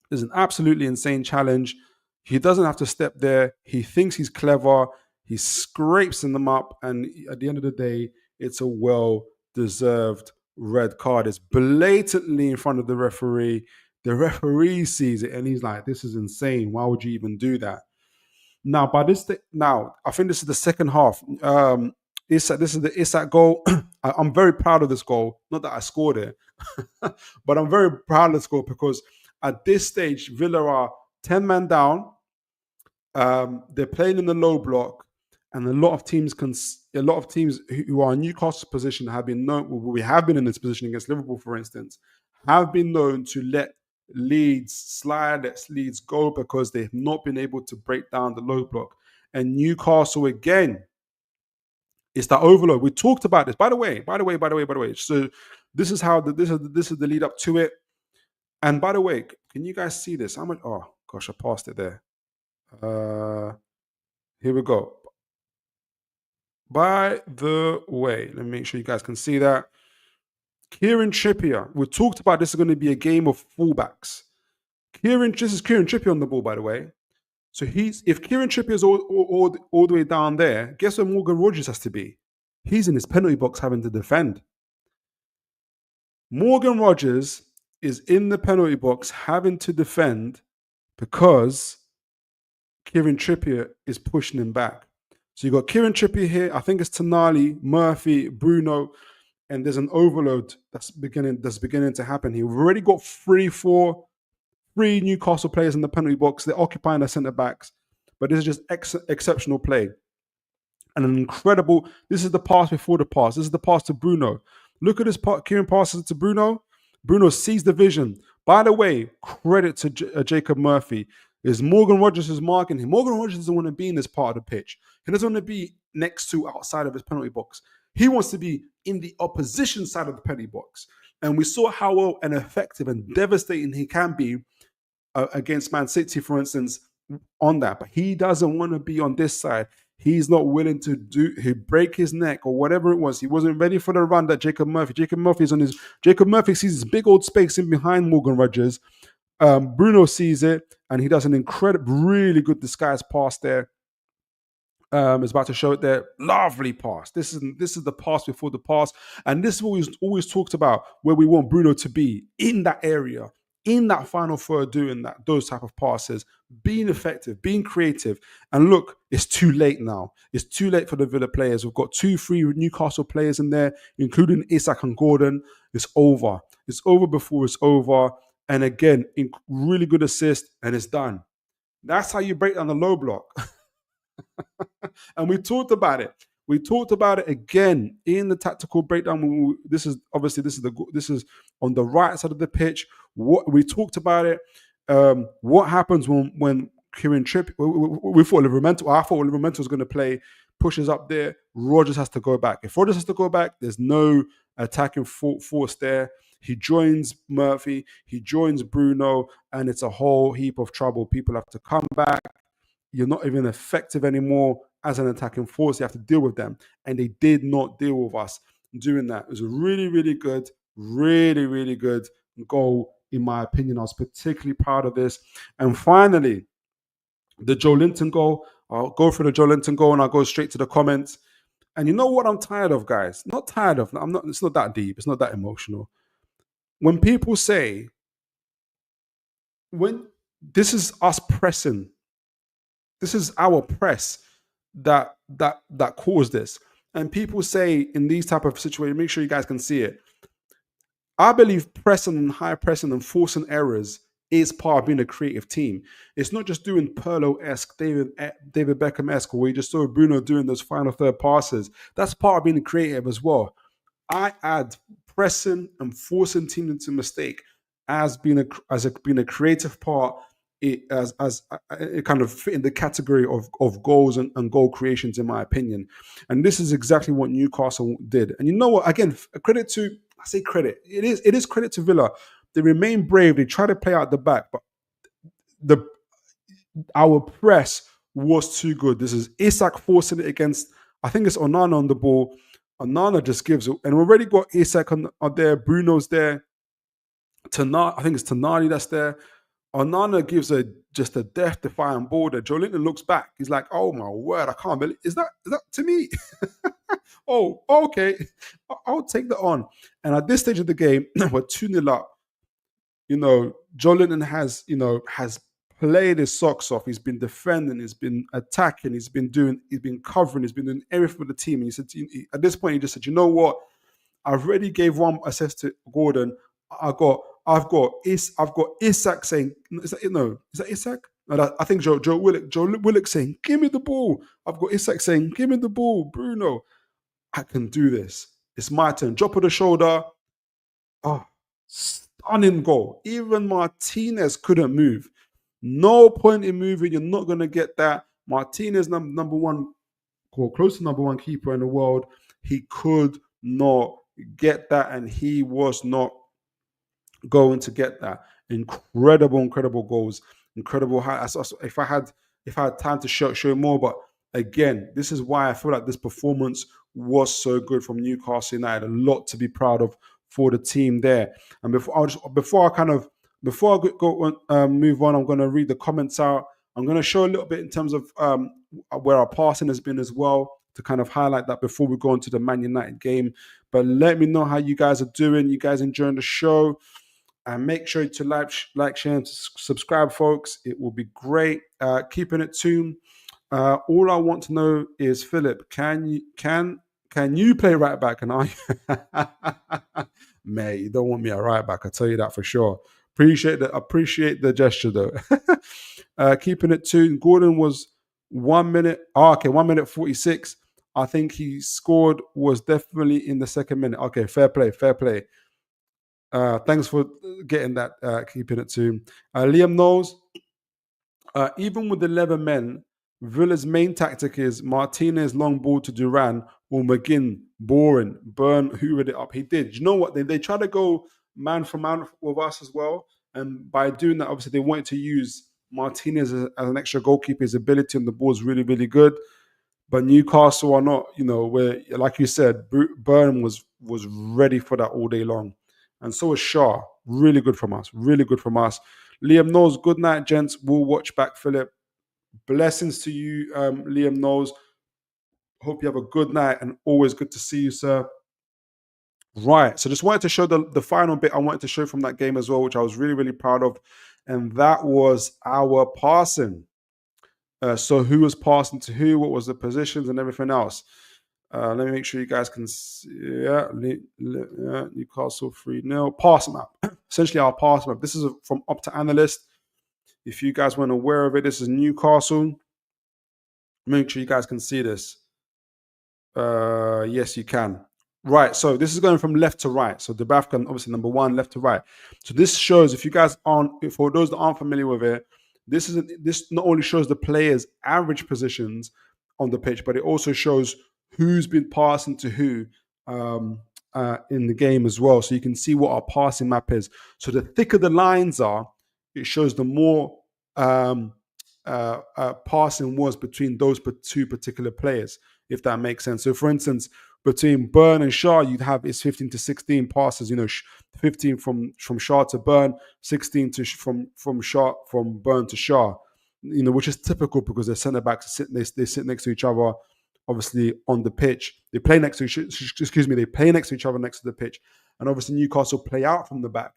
It's an absolutely insane challenge. He doesn't have to step there. He thinks he's clever. He scrapes them up. And at the end of the day, it's a well-deserved red card. It's blatantly in front of the referee. The referee sees it and he's like, this is insane. Why would you even do that? Now, I think this is the second half. This is the Isak goal. I'm very proud of this goal. Not that I scored it, but I'm very proud of this goal because at this stage, Villa are 10 men down. They're playing in the low block, and a lot of teams who are in Newcastle's position have been known. We have been in this position against Liverpool, for instance, have been known to let leads slide, let leads go because they've not been able to break down the low block. And Newcastle again, it's that overload. We talked about this. By the way. So this is how this is the lead up to it. And by the way, can you guys see this? How much? Oh gosh, I passed it there. Here we go. By the way, let me make sure you guys can see that. Kieran Trippier. We talked about this is going to be a game of fullbacks. This is Kieran Trippier on the ball, by the way. So if Kieran Trippier is all the way down there, guess where Morgan Rogers has to be? He's in his penalty box having to defend. Morgan Rogers is in the penalty box having to defend because Kieran Trippier is pushing him back. So you got Kieran Trippier here. I think it's Tonali, Murphy, Bruno, and there's an overload that's beginning to happen here. We've already got three Newcastle players in the penalty box. They're occupying their centre backs, but this is just exceptional play. And an incredible. This is the pass before the pass. This is the pass to Bruno. Look at this part. Kieran passes to Bruno. Bruno sees the vision. By the way, credit to Jacob Murphy. Is Morgan Rogers is marking him. Morgan Rogers doesn't want to be in this part of the pitch. He doesn't want to be next to outside of his penalty box. He wants to be in the opposition side of the penalty box. And we saw how well and effective and devastating he can be against Man City, for instance, on that. But he doesn't want to be on this side. He's not willing to break his neck or whatever it was. He wasn't ready for the run that Jacob Murphy sees this big old space in behind Morgan Rogers. Bruno sees it and he does an incredible, really good disguised pass there. Is about to show it there. Lovely pass. This is the pass before the pass, and this is what we always talked about, where we want Bruno to be in that area, in that final third, doing those type of passes, being effective, being creative. And look, it's too late now. It's too late for the Villa players. We've got 2-3 Newcastle players in there, including Isak and Gordon. It's over. It's over before it's over. And again, really good assist, and it's done. That's how you break down the low block. And we talked about it. We talked about it again in the tactical breakdown. This is on the right side of the pitch. What we talked about it. What happens when Kieran Trippier? We thought Livramento. I thought Livramento was going to play. Pushes up there. Rogers has to go back. If Rogers has to go back, there's no attacking force there. He joins Murphy. He joins Bruno, and it's a whole heap of trouble. People have to come back. You're not even effective anymore as an attacking force. You have to deal with them. And they did not deal with us doing that. It was a really, really good goal in my opinion. I was particularly proud of this. And finally, the Joe Linton goal. I'll go for the Joe Linton goal and I'll go straight to the comments. And you know what I'm tired of, guys? Not tired of. I'm not. It's not that deep. It's not that emotional. When people say, when this is us pressing, this is our press that caused this. And people say in these type of situations, make sure you guys can see it. I believe pressing and high pressing and forcing errors is part of being a creative team. It's not just doing Pirlo-esque, David Beckham-esque, where you just saw Bruno doing those final third passes. That's part of being creative as well. I add pressing and forcing teams into mistake as being a creative part. As it kind of fit in the category of goals and goal creations, in my opinion. And this is exactly what Newcastle did. And you know what? Again, credit to, I say credit. It is credit to Villa. They remain brave. They try to play out the back, but our press was too good. This is Isak forcing it against, I think it's Onana on the ball. Onana just gives it. And we already got Isak on there. Bruno's there. I think it's Tonali that's there. Onana gives just a death-defying ball there. Joe Linton looks back. He's like, "Oh my word, I can't believe is that to me?" Oh, okay, I'll take that on. And at this stage of the game, we're 2-0 up. You know, Joe Linton has played his socks off. He's been defending. He's been attacking. He's been covering. He's been doing everything for the team. And he said, at this point, he just said, "You know what? I've already gave one assist to Gordon. I've got Isak saying, is that Isak? No, I think Joe Willock saying, "Give me the ball." I've got Isak saying, "Give me the ball, Bruno. I can do this. It's my turn." Drop of the shoulder. Oh, stunning goal. Even Martinez couldn't move. No point in moving. You're not going to get that. Martinez, number one, or close to number one keeper in the world. He could not get that, and he was not going to get that. Incredible goals, incredible highlights. If I had time to show more, but again, this is why I feel like this performance was so good from Newcastle United. A lot to be proud of for the team there. And before I move on, I'm going to read the comments out. I'm going to show a little bit in terms of where our passing has been as well, to kind of highlight that before we go into the Man United game. But let me know how you guys are doing. You guys enjoying the show? And make sure to like, share, and subscribe, folks. It will be great. Keeping it tuned. All I want to know is, Philip, can you play right back? And mate, you don't want me at right back. I tell you that for sure. Appreciate the gesture though. Keeping it tuned. Gordon was 1 minute. 1 minute 46. I think he scored was definitely in the second minute. Okay, fair play. Thanks for getting that, keeping it tuned. Liam knows, even with 11 men, Villa's main tactic is Martinez long ball to Duran or McGinn, boring, Burn hoovered it up. He did. You know what? They try to go man for man with us as well. And by doing that, obviously, they wanted to use Martinez as an extra goalkeeper. His ability on the ball is really, really good. But Newcastle are not, where, like you said, Burn was ready for that all day long. And so is Shaw. Really good from us. Liam Knowles, good night, gents. We'll watch back, Philip. Blessings to you, Liam Knowles. Hope you have a good night and always good to see you, sir. Right. So just wanted to show the final bit I wanted to show from that game as well, which I was really, really proud of. And that was our passing. So who was passing to who? What was the positions and everything else? Let me make sure you guys can see. Yeah, Newcastle 3-0. Pass map. Essentially, our pass map. This is from Opta Analyst. If you guys weren't aware of it, this is Newcastle. Make sure you guys can see this. Yes, you can. Right, so this is going from left to right. So Dubravka, obviously number one, left to right. So this shows, if you guys aren't, for those that aren't familiar with it, this not only shows the players' average positions on the pitch, but it also shows who's been passing to who in the game as well. So you can see what our passing map is. So the thicker the lines are, it shows the more passing was between those two particular players, if that makes sense. So for instance, between Burn and Shaw, you'd have it's 15 to 16 passes. 15 from Shaw to Burn, 16 to from Shaw from Burn to Shaw. Which is typical because their centre backs they sit next to each other, obviously on the pitch. They play next to They play next to each other next to the pitch, and obviously Newcastle play out from the back,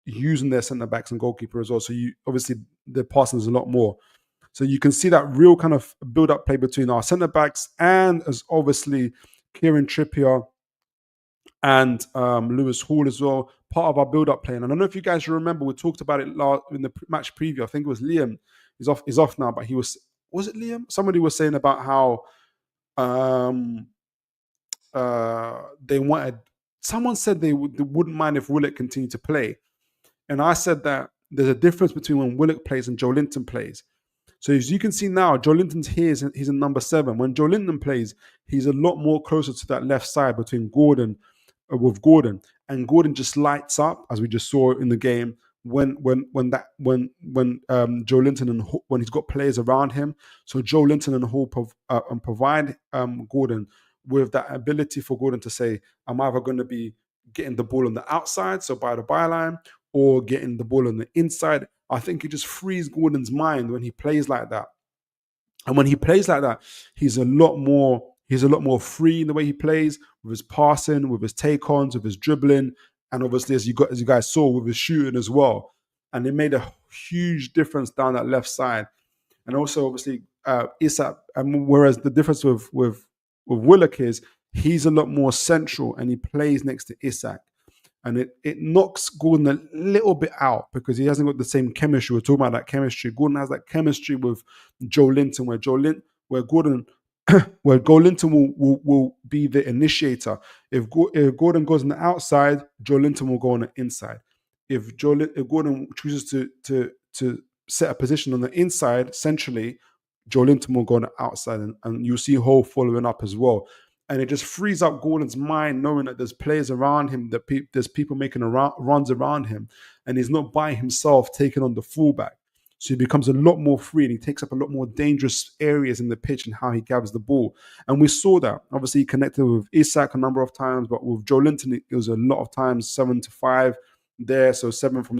using their centre backs and goalkeeper as well. So obviously the passing is a lot more. So you can see that real kind of build up play between our centre backs and as obviously Kieran Trippier and Lewis Hall as well, part of our build up play. And I don't know if you guys remember, we talked about it in the match preview. I think it was Liam. He's off now, but was it Liam? Somebody was saying about how they wanted. Someone said they wouldn't mind if Willock continued to play, and I said that there's a difference between when Willock plays and Joe Linton plays. So as you can see now, Joe Linton's here. He's in number 7. When Joe Linton plays, he's a lot more closer to that left side between Gordon, and Gordon just lights up, as we just saw in the game when Joe Linton and when he's got players around him. So Joe Linton and Hall provide Gordon with that ability for Gordon to say, I'm either going to be getting the ball on the outside, so by the byline, or getting the ball on the inside. I think it just frees Gordon's mind when he plays like that. And when he plays like that, he's a lot more free in the way he plays, with his passing, with his take-ons, with his dribbling, and obviously, as you guys saw, with his shooting as well. And it made a huge difference down that left side. And also, obviously, Isak. Whereas the difference with Willock is he's a lot more central and he plays next to Isak. And it knocks Gordon a little bit out because he hasn't got the same chemistry. We're talking about that chemistry. Gordon has that chemistry with Joe Linton, where Joe Linton will be the initiator. If Gordon goes on the outside, Joe Linton will go on the inside. If Gordon chooses to set a position on the inside centrally, Joe Linton will go on the outside, and you'll see Hall following up as well. And it just frees up Gordon's mind, knowing that there's players around him, that there's people making runs around him, and he's not by himself taking on the fullback. So he becomes a lot more free, and he takes up a lot more dangerous areas in the pitch and how he gathers the ball. And we saw that. Obviously, he connected with Isak a number of times, but with Joe Linton, it was a lot of times 7-5 there. So 7 from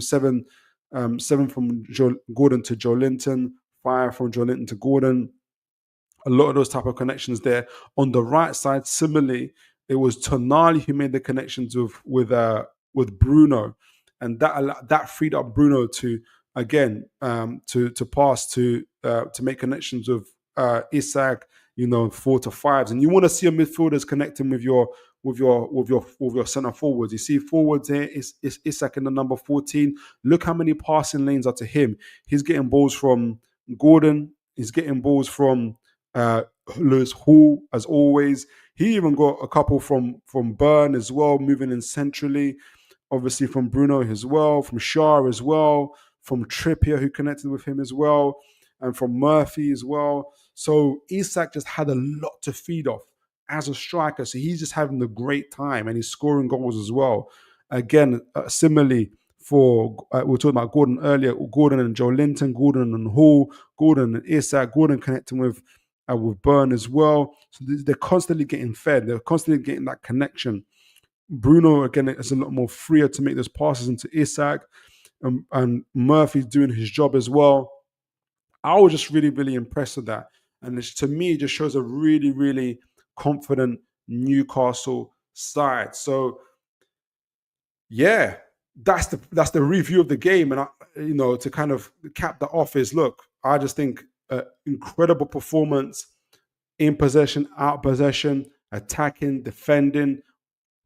Gordon to Joe Linton, 5 from Joe Linton to Gordon. A lot of those type of connections there. On the right side, similarly, it was Tonali who made the connections with Bruno, and that freed up Bruno to again to pass to make connections with Isak, 4-5s, and you want to see your midfielders connecting with your centre forwards. You see forwards here is Isak in the number 14. Look how many passing lanes are to him. He's getting balls from Gordon. He's getting balls from Lewis Hall, as always. He even got a couple from Burn as well, moving in centrally. Obviously from Bruno as well, from Shaw as well, from Trippier, who connected with him as well, and from Murphy as well. So Isak just had a lot to feed off as a striker. So he's just having a great time, and he's scoring goals as well. Again, similarly, we were talking about Gordon earlier, Gordon and Joe Linton, Gordon and Hall, Gordon and Isak, Gordon connecting with Burn as well. So they're constantly getting fed. They're constantly getting that connection. Bruno, again, is a lot more freer to make those passes into Isak, and Murphy's doing his job as well. I was just really, really impressed with that. And to me, it just shows a really, really confident Newcastle side. So, yeah, that's the review of the game. And, to kind of cap that off is, look, I just think incredible performance in possession, out possession, attacking, defending,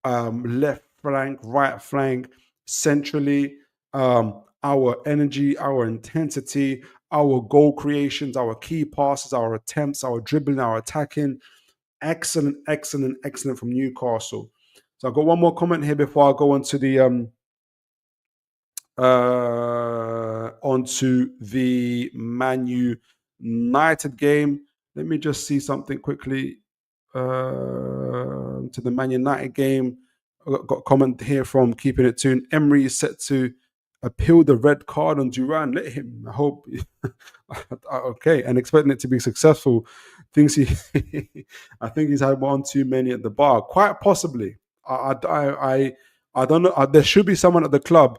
left flank, right flank, centrally, our energy, our intensity, our goal creations, our key passes, our attempts, our dribbling, our attacking. Excellent, excellent, excellent from Newcastle. So I've got one more comment here before I go onto the Man United game. Let me just see something quickly. To the Man United game, I've got a comment here from Keeping It Toon. Emery is set to appeal the red card on Duran. Let him. I hope. Okay, and expecting it to be successful. thinks he, I think he's had one too many at the bar. Quite possibly. I don't know. There should be someone at the club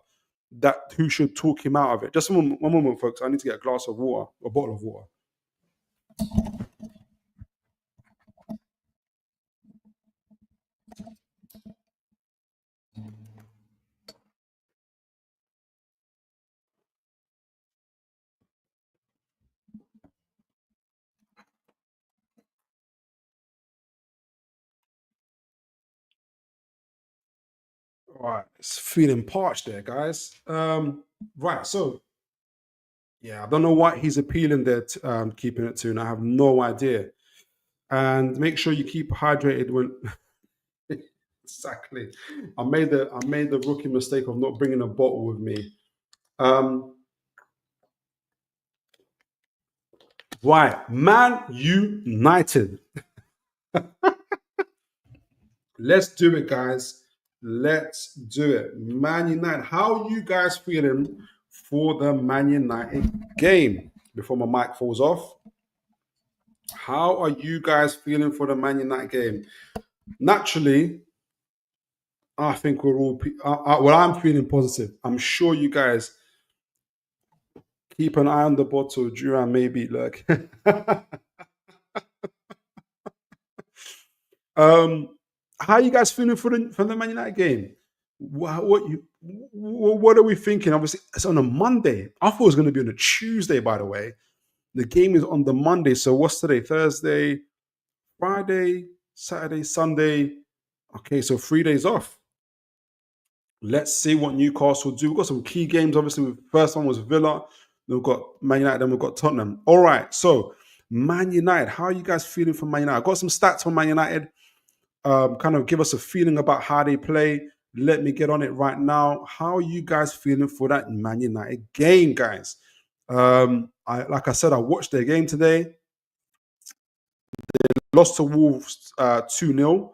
who should talk him out of it. Just one moment, folks. I need to get a glass of water, a bottle of water. All right, it's feeling parched there, guys. Right, so yeah, I don't know what he's appealing there, keeping it to, and I have no idea. And make sure you keep hydrated when. Exactly. I made the rookie mistake of not bringing a bottle with me. Um, right, Man United. Let's do it, guys. Let's do it. Man United. How are you guys feeling for the Man United game? Before my mic falls off. How are you guys feeling for the Man United game? Naturally, I think we're all. Well, I'm feeling positive. I'm sure you guys keep an eye on the bottle. Duran maybe like. How are you guys feeling for the Man United game? What are we thinking? Obviously, it's on a Monday. I thought it was going to be on a Tuesday. By the way, the game is on the Monday. So what's today? Thursday, Friday, Saturday, Sunday. Okay, so 3 days off. Let's see what Newcastle do. We've got some key games. Obviously, the first one was Villa. Then we've got Man United. Then we've got Tottenham. All right. So Man United. How are you guys feeling for Man United? I've got some stats for Man United. Kind of give us a feeling about how they play. Let me get on it right now. How are you guys feeling for that Man United game, guys? Like I said, I watched their game today. They lost to Wolves 2-0.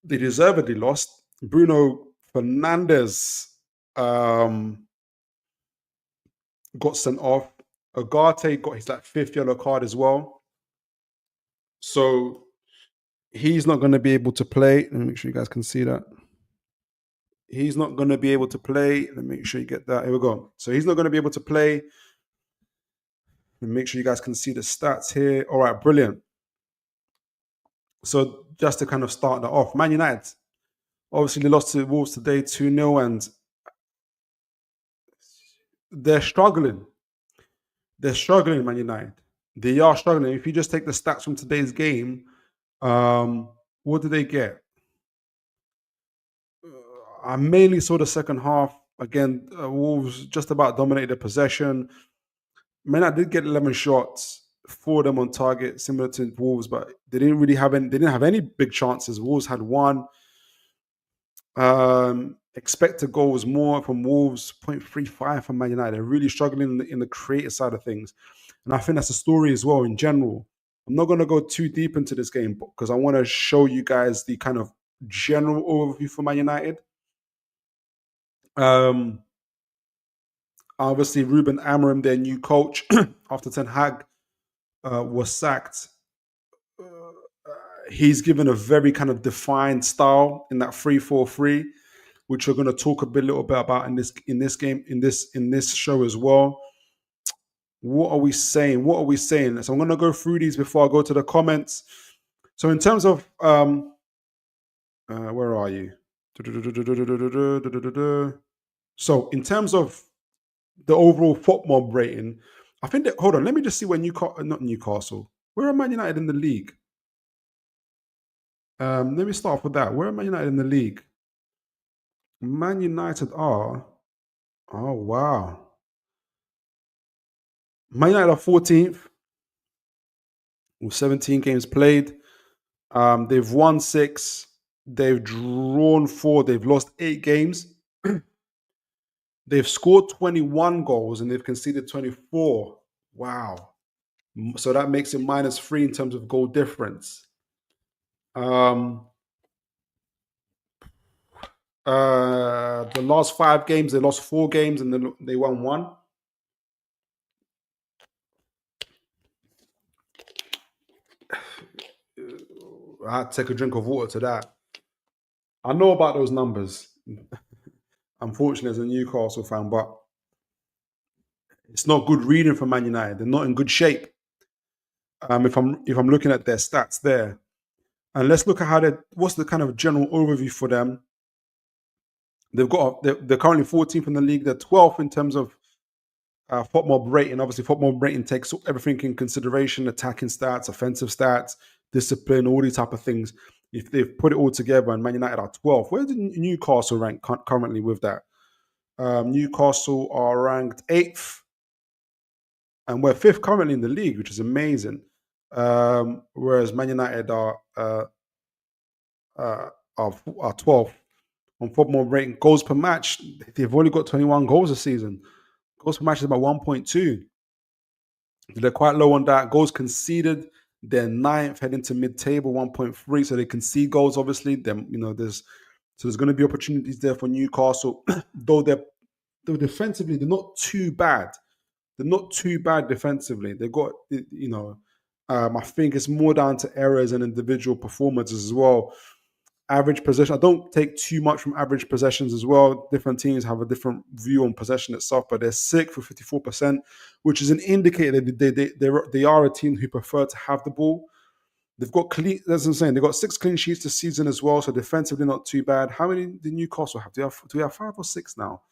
They deservedly lost. Bruno Fernandes got sent off. Agate got his fifth yellow card as well. So he's not going to be able to play. Let me make sure you guys can see that. He's not going to be able to play. Let me make sure you get that. Here we go. So he's not going to be able to play. Let me make sure you guys can see the stats here. All right, brilliant. So just to kind of start that off, Man United, obviously they lost to Wolves today 2-0, and they're struggling. They're struggling, Man United. They are struggling. If you just take the stats from today's game, what did they get? I mainly saw the second half. Again, Wolves just about dominated the possession. Man, I did get 11 shots, 4 of them on target, similar to Wolves, but they didn't really have any. They didn't have any big chances. Wolves had one. Expected goals more from Wolves, 0.35 from Man United. They're really struggling in the creative side of things, and I think that's a story as well in general. I'm not going to go too deep into this game because I want to show you guys the kind of general overview for Man United. Obviously, Ruben Amorim, their new coach, after Ten Hag was sacked, he's given a very kind of defined style in that 3-4-3, which we're going to talk a little bit about in this show as well. What are we saying? So I'm going to go through these before I go to the comments. So in terms of where are you? So in terms of the overall football rating, I think that, hold on, let me just see where not Newcastle. Where are Man United in the league? Let me start off with that. Where are Man United in the league? Man United are, oh wow. Man United are 14th with 17 games played. They've won 6, they've drawn 4, they've lost 8 games. They've scored 21 goals and they've conceded 24. Wow. So that makes it -3 in terms of goal difference. The last 5 games, they lost 4 games and then they won 1. I had to take a drink of water to that. I know about those numbers, unfortunately, as a Newcastle fan, but it's not good reading for Man United. They're not in good shape. If I'm looking at their stats there, and let's look at what's the kind of general overview for them. They're currently 14th in the league. They're 12th in terms of FOTMOB rating. Obviously, FOTMOB rating takes everything in consideration: attacking stats, offensive stats, discipline, all these type of things. If they've put it all together, and Man United are 12th, where did Newcastle rank currently with that? Newcastle are ranked 8th, and we're 5th currently in the league, which is amazing. Whereas Man United are 12th on FOTMOB rating. Goals per match, they've only got 21 goals this season. Goals per match is about 1.2. They're quite low on that. Goals conceded, they're 9th, heading to mid-table, 1.3. So they concede goals, obviously. There's going to be opportunities there for Newcastle. though defensively, they're not too bad. They're not too bad defensively. They've got, I think it's more down to errors and individual performances as well. Average possession, I don't take too much from average possessions as well. Different teams have a different view on possession itself, but they're 6th with 54%, which is an indicator that they are a team who prefer to have the ball. They've got clean, that's what I'm saying. They've got 6 clean sheets this season as well, so defensively not too bad. How many did Newcastle have? Do we have 5 or 6 now?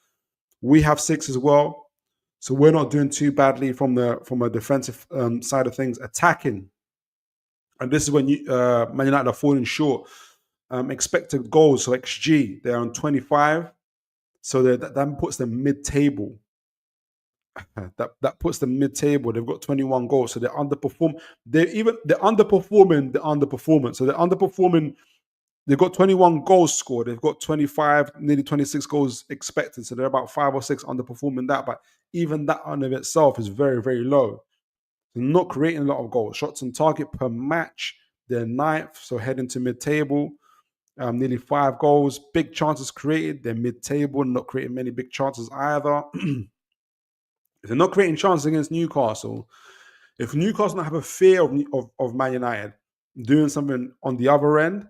We have 6 as well, so we're not doing too badly from a defensive side of things. Attacking, and this is when Man United are falling short. Expected goals, so XG, they're on 25, so that puts them mid-table. that puts them mid-table. They've got 21 goals, so they're underperforming. They're underperforming the underperformance. So they're underperforming. They've got 21 goals scored. They've got 25, nearly 26 goals expected. So they're about 5 or 6 underperforming that. But even that in of itself is very, very low. They're not creating a lot of goals. Shots on target per match, they're 9th, so heading to mid-table. Nearly 5 goals. Big chances created, they're mid-table, not creating many big chances either. If they're not creating chances against Newcastle, if Newcastle don't have a fear of Man United doing something on the other end,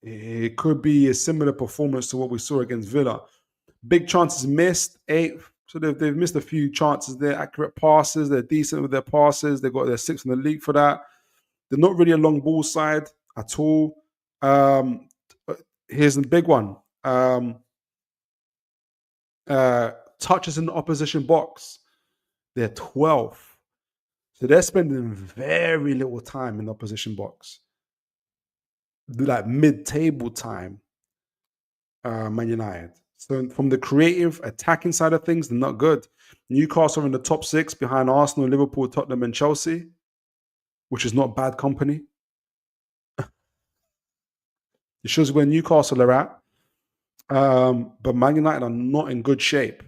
it could be a similar performance to what we saw against Villa. Big chances missed, 8th. So they've missed a few chances there. Accurate passes, they're decent with their passes. They're 6th in the league for that. They're not really a long ball side at all. Here's the big one. Touches in the opposition box. They're 12th. So they're spending very little time in the opposition box. Like mid-table time, Man United. So from the creative attacking side of things, they're not good. Newcastle are in the top 6 behind Arsenal, Liverpool, Tottenham, and Chelsea, which is not bad company. It shows where Newcastle are at. But Man United are not in good shape.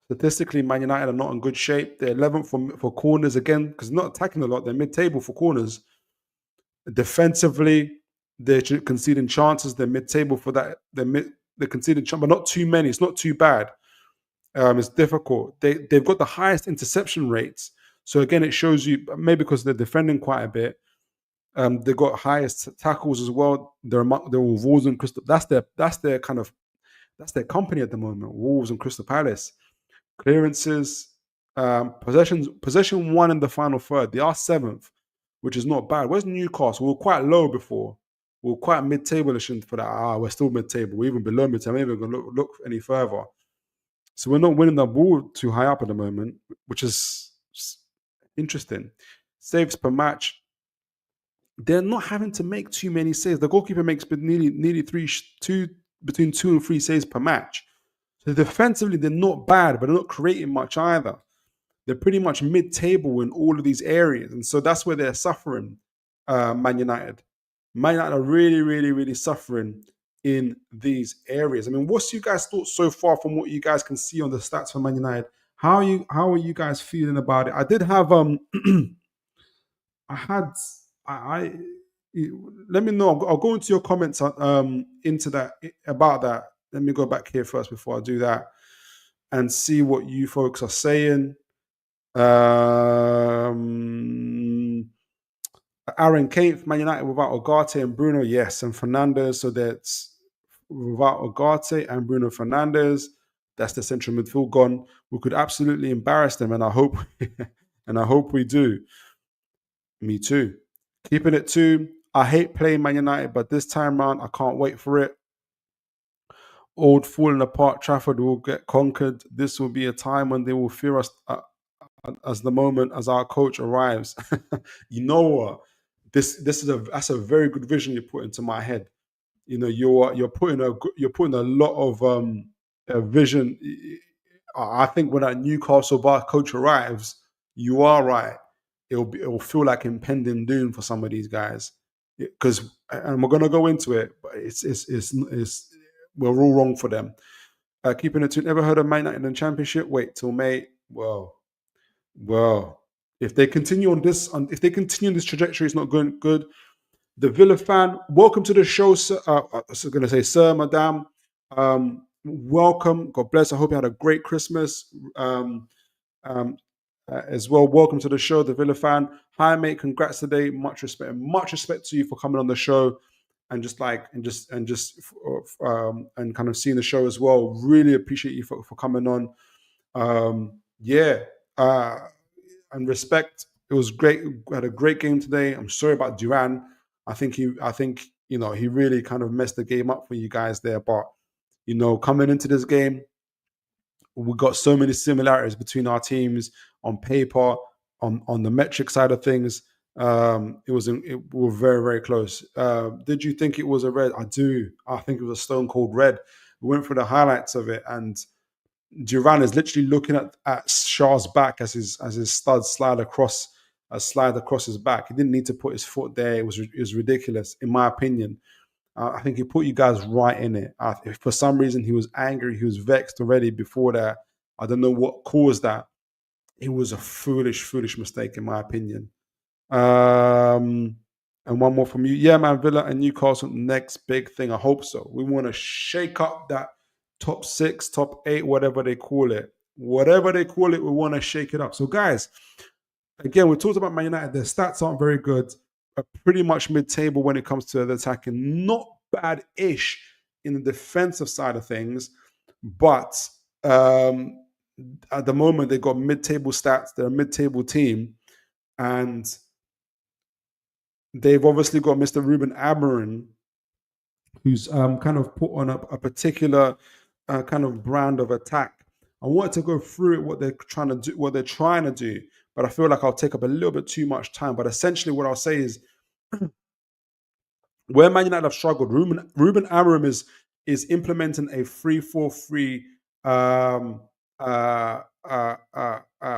Statistically, Man United are not in good shape. They're 11th for corners again, because they're not attacking a lot. They're mid-table for corners. Defensively, they're conceding chances. They're mid-table for that. They're conceding chances, but not too many. It's not too bad. It's difficult. They've got the highest interception rates. So again, it shows you, maybe because they're defending quite a bit, they've got highest tackles as well. They're with Wolves and Crystal. That's their company at the moment. Wolves and Crystal Palace. Clearances, possession 1 in the final third. They are 7th, which is not bad. Where's Newcastle? We were quite low before. We were quite mid-table-ish for that. We're still mid-table. We're even below mid-table. I'm not even going to look any further. So we're not winning the ball too high up at the moment, which is interesting. Saves per match. They're not having to make too many saves. The goalkeeper makes nearly between 2 and 3 saves per match. So defensively, they're not bad, but they're not creating much either. They're pretty much mid-table in all of these areas. And so that's where they're suffering, Man United. Man United are really, really, really suffering in these areas. I mean, what's you guys' thoughts so far from what you guys can see on the stats for Man United? How are you guys feeling about it? I did have let me know. I'll go into your comments into that about that. Let me go back here first before I do that and see what you folks are saying. Aaron Kane, Man United without Ugarte and Bruno, yes, and Fernandes. So that's without Ugarte and Bruno Fernandes. That's the central midfield gone. We could absolutely embarrass them, and I hope, and I hope we do. Me too. Keeping it 2. I hate playing Man United, but this time round, I can't wait for it. Old falling apart Trafford will get conquered. This will be a time when they will fear us as the moment as our coach arrives. You know what? This is that's a very good vision you put into my head. You know, you're putting a lot of vision. I think when that Newcastle bar coach arrives, you are right. It will feel like impending doom for some of these guys, because and we're gonna go into it, but it's we're all wrong for them. Keeping it to never heard of Man United in the Championship. Wait till May. Well, if they continue on this, if they continue on this trajectory, it's not going good. The Villa fan, welcome to the show, sir. I was going to say, sir, madam. Welcome. God bless. I hope you had a great Christmas. As well, welcome to the show, the Villa fan. Hi, mate. Congrats today. Much respect. Much respect to you for coming on the show and and kind of seeing the show as well. Really appreciate you for coming on. Yeah. And respect. It was great. We had a great game today. I'm sorry about Duran. I think he really kind of messed the game up for you guys there. But coming into this game, we got so many similarities between our teams on paper, on the metric side of things. We were very, very close. Did you think it was a red? I do. I think it was a stone cold red. We went through the highlights of it, and Duran is literally looking at Shaw's back as his studs slide across his back. He didn't need to put his foot there. It was ridiculous, in my opinion. I think he put you guys right in it. If for some reason he was angry, he was vexed already before that. I don't know what caused that. It was a foolish, foolish mistake, in my opinion. And one more from you. Yeah, man, Villa and Newcastle, next big thing. I hope so. We want to shake up that top 6, top 8, whatever they call it. Whatever they call it, we want to shake it up. So, guys, again, we talked about Man United. Their stats aren't very good. Pretty much mid-table when it comes to the attacking. Not bad-ish in the defensive side of things. But at the moment, they've got mid-table stats. They're a mid-table team. And they've obviously got Mr. Ruben Amorim, who's kind of put on a particular kind of brand of attack. I wanted to go through it, what they're trying to do, but I feel like I'll take up a little bit too much time. But essentially, what I'll say is, where Man United have struggled, Ruben Amorim is implementing a 3-4-3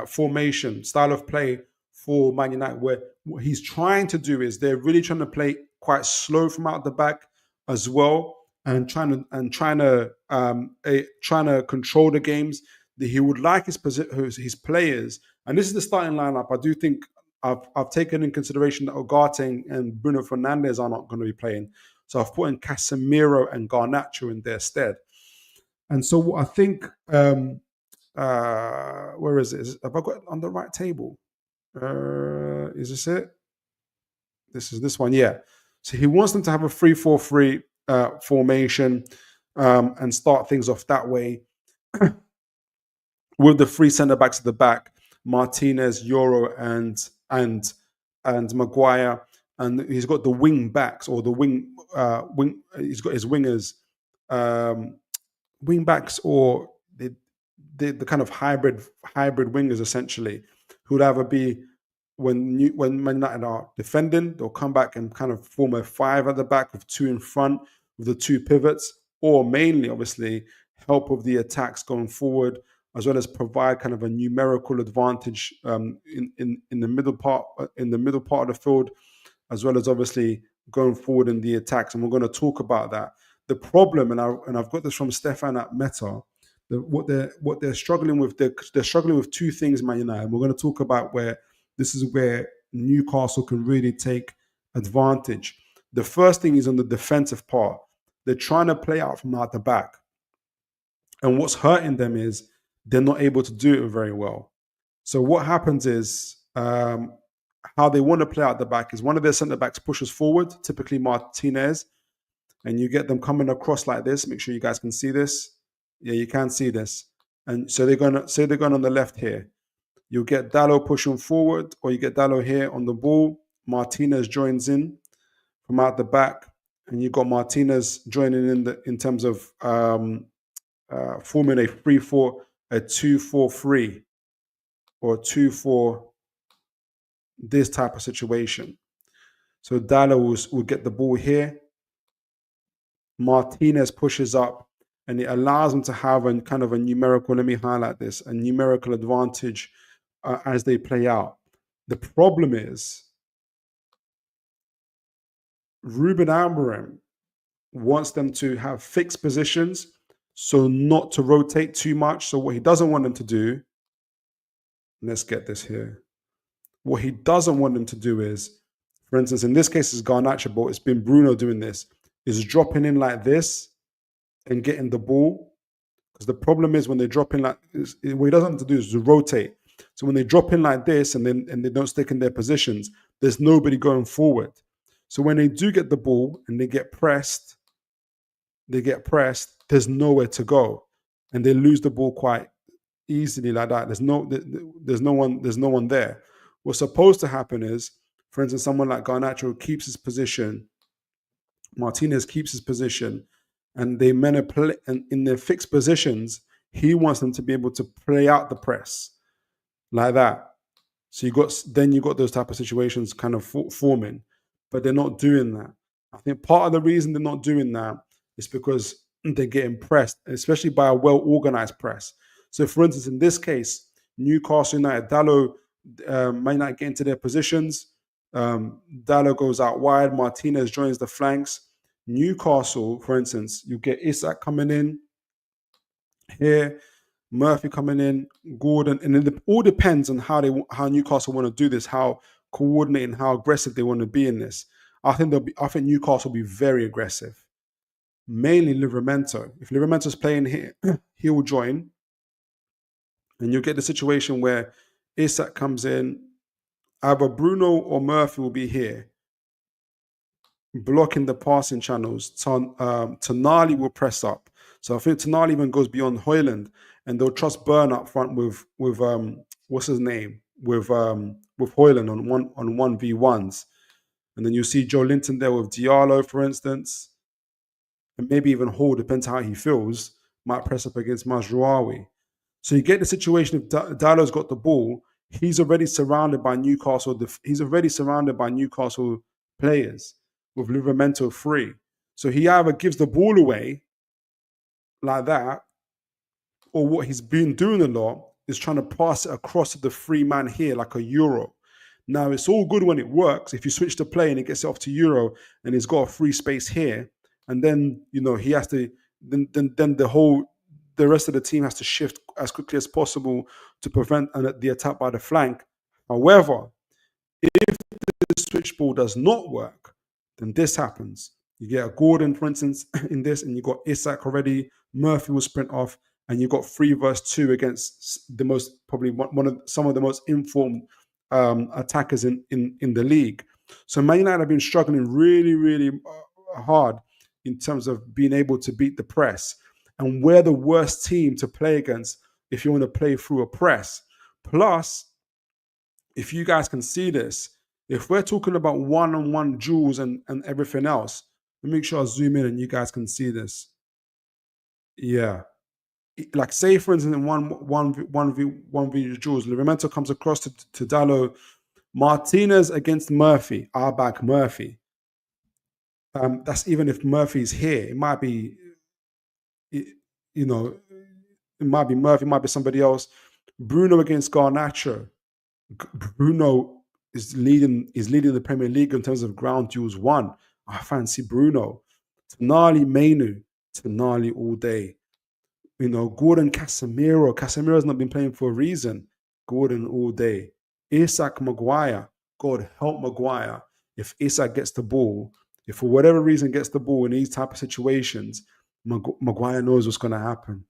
formation style of play for Man United, where what he's trying to do is they're really trying to play quite slow from out the back as well, and trying to control the games. That he would like his players, and this is the starting lineup. I do think I've taken in consideration that Ugarte and Bruno Fernandes are not going to be playing, so I've put in Casemiro and Garnacho in their stead. And so what I think, where is it? Have I got it on the right table? Is this it? This is this one, yeah. So he wants them to have a 3-4-3 formation and start things off that way with the 3 centre backs at the back: Martinez, Euro, and Maguire. And he's got the wing backs, or the wing. He's got his wingers, wing backs, or the kind of hybrid wingers, essentially, who would either be when Man United are defending, they'll come back and kind of form a 5 at the back with 2 in front with the 2 pivots, or mainly, obviously, help with the attacks going forward, as well as provide kind of a numerical advantage in the middle part of the field, as well as obviously going forward in the attacks. And we're going to talk about that. The problem, and I've got this from Stefan at Meta, what they're struggling with. They're struggling with 2 things, Man United. We're going to talk about where this is where Newcastle can really take advantage. The first thing is on the defensive part. They're trying to play out from out the back. And what's hurting them is they're not able to do it very well. So what happens is how they want to play out the back is one of their centre backs pushes forward, typically Martinez, and you get them coming across like this. Make sure you guys can see this. Yeah, you can see this. And so they're going on the left here. You'll get Dallo pushing forward, or you get Dallo here on the ball. Martinez joins in from out the back, and you got Martinez joining in terms of forming a 3-4, a 2-4-3, or 2-4, this type of situation. So Dallo will get the ball here. Martinez pushes up, and it allows them to have a kind of a numerical, let me highlight this, a numerical advantage as they play out. The problem is Ruben Amorim wants them to have fixed positions, so not to rotate too much. So what he doesn't want them to do, let's get this here. What he doesn't want them to do is, for instance, in this case, it's Garnacho, but it's been Bruno doing this, is dropping in like this and getting the ball. Because the problem is when they drop in like this, what he doesn't want to do is to rotate. So when they drop in like this and they don't stick in their positions, there's nobody going forward. So when they do get the ball and they get pressed, there's nowhere to go. And they lose the ball quite easily like that. There's no one there. What's supposed to happen is, for instance, someone like Garnacho keeps his position, Martinez keeps his position, and they manipulate, and in their fixed positions, he wants them to be able to play out the press like that. So you got those type of situations kind of forming, but they're not doing that. I think part of the reason they're not doing that is because they're getting pressed, especially by a well-organized press. So, for instance, in this case, Newcastle United, Dallo might not get into their positions. Dallo goes out wide. Martinez joins the flanks. Newcastle, for instance, you get Isak coming in here, Murphy coming in, Gordon, and it all depends on how Newcastle want to do this, how coordinated, how aggressive they want to be in this. I think Newcastle will be very aggressive. Mainly Livramento. If Livramento's playing here, he will join, and you'll get the situation where Isak comes in. Either Bruno or Murphy will be here, blocking the passing channels. Tonali will press up. So I think Tonali even goes beyond Højlund, and they'll trust Burn up front with what's his name? With Højlund on 1v1s. And then you see Joe Linton there with Diallo, for instance. And maybe even Hall, depends how he feels, might press up against Mazraoui. So you get the situation if Diallo's got the ball, he's already surrounded by Newcastle. He's already surrounded by Newcastle players with Livramento free. So he either gives the ball away like that, or what he's been doing a lot is trying to pass it across to the free man here like a Euro. Now, it's all good when it works. If you switch the play and it gets it off to Euro and he's got a free space here, and then, he has to, then the rest of the team has to shift as quickly as possible to prevent the attack by the flank. However, if the switch ball does not work, then this happens. You get a Gordon, for instance, in this, and you got Isak already. Murphy will sprint off, and you got 3 versus 2 against the most, probably some of the most informed attackers in the league. So Man United have been struggling really, really hard in terms of being able to beat the press. And we're the worst team to play against if you want to play through a press. Plus, if you guys can see this, if we're talking about one-on-one duels and everything else, let me make sure I zoom in and you guys can see this. Yeah. Like, say, for instance, in one v duels, Livramento comes across to Dallo. Martinez against Murphy, our back Murphy. That's even if Murphy's here. It might be, it might be Murphy, it might be somebody else. Bruno against Garnacho. Bruno is leading the Premier League in terms of ground duels won. I fancy Bruno. Tonali Mainu. Tonali all day. Gordon Casemiro. Casemiro's not been playing for a reason. Gordon all day. Isak Maguire. God help Maguire. If Isak gets the ball, if for whatever reason gets the ball in these type of situations, Maguire knows what's going to happen.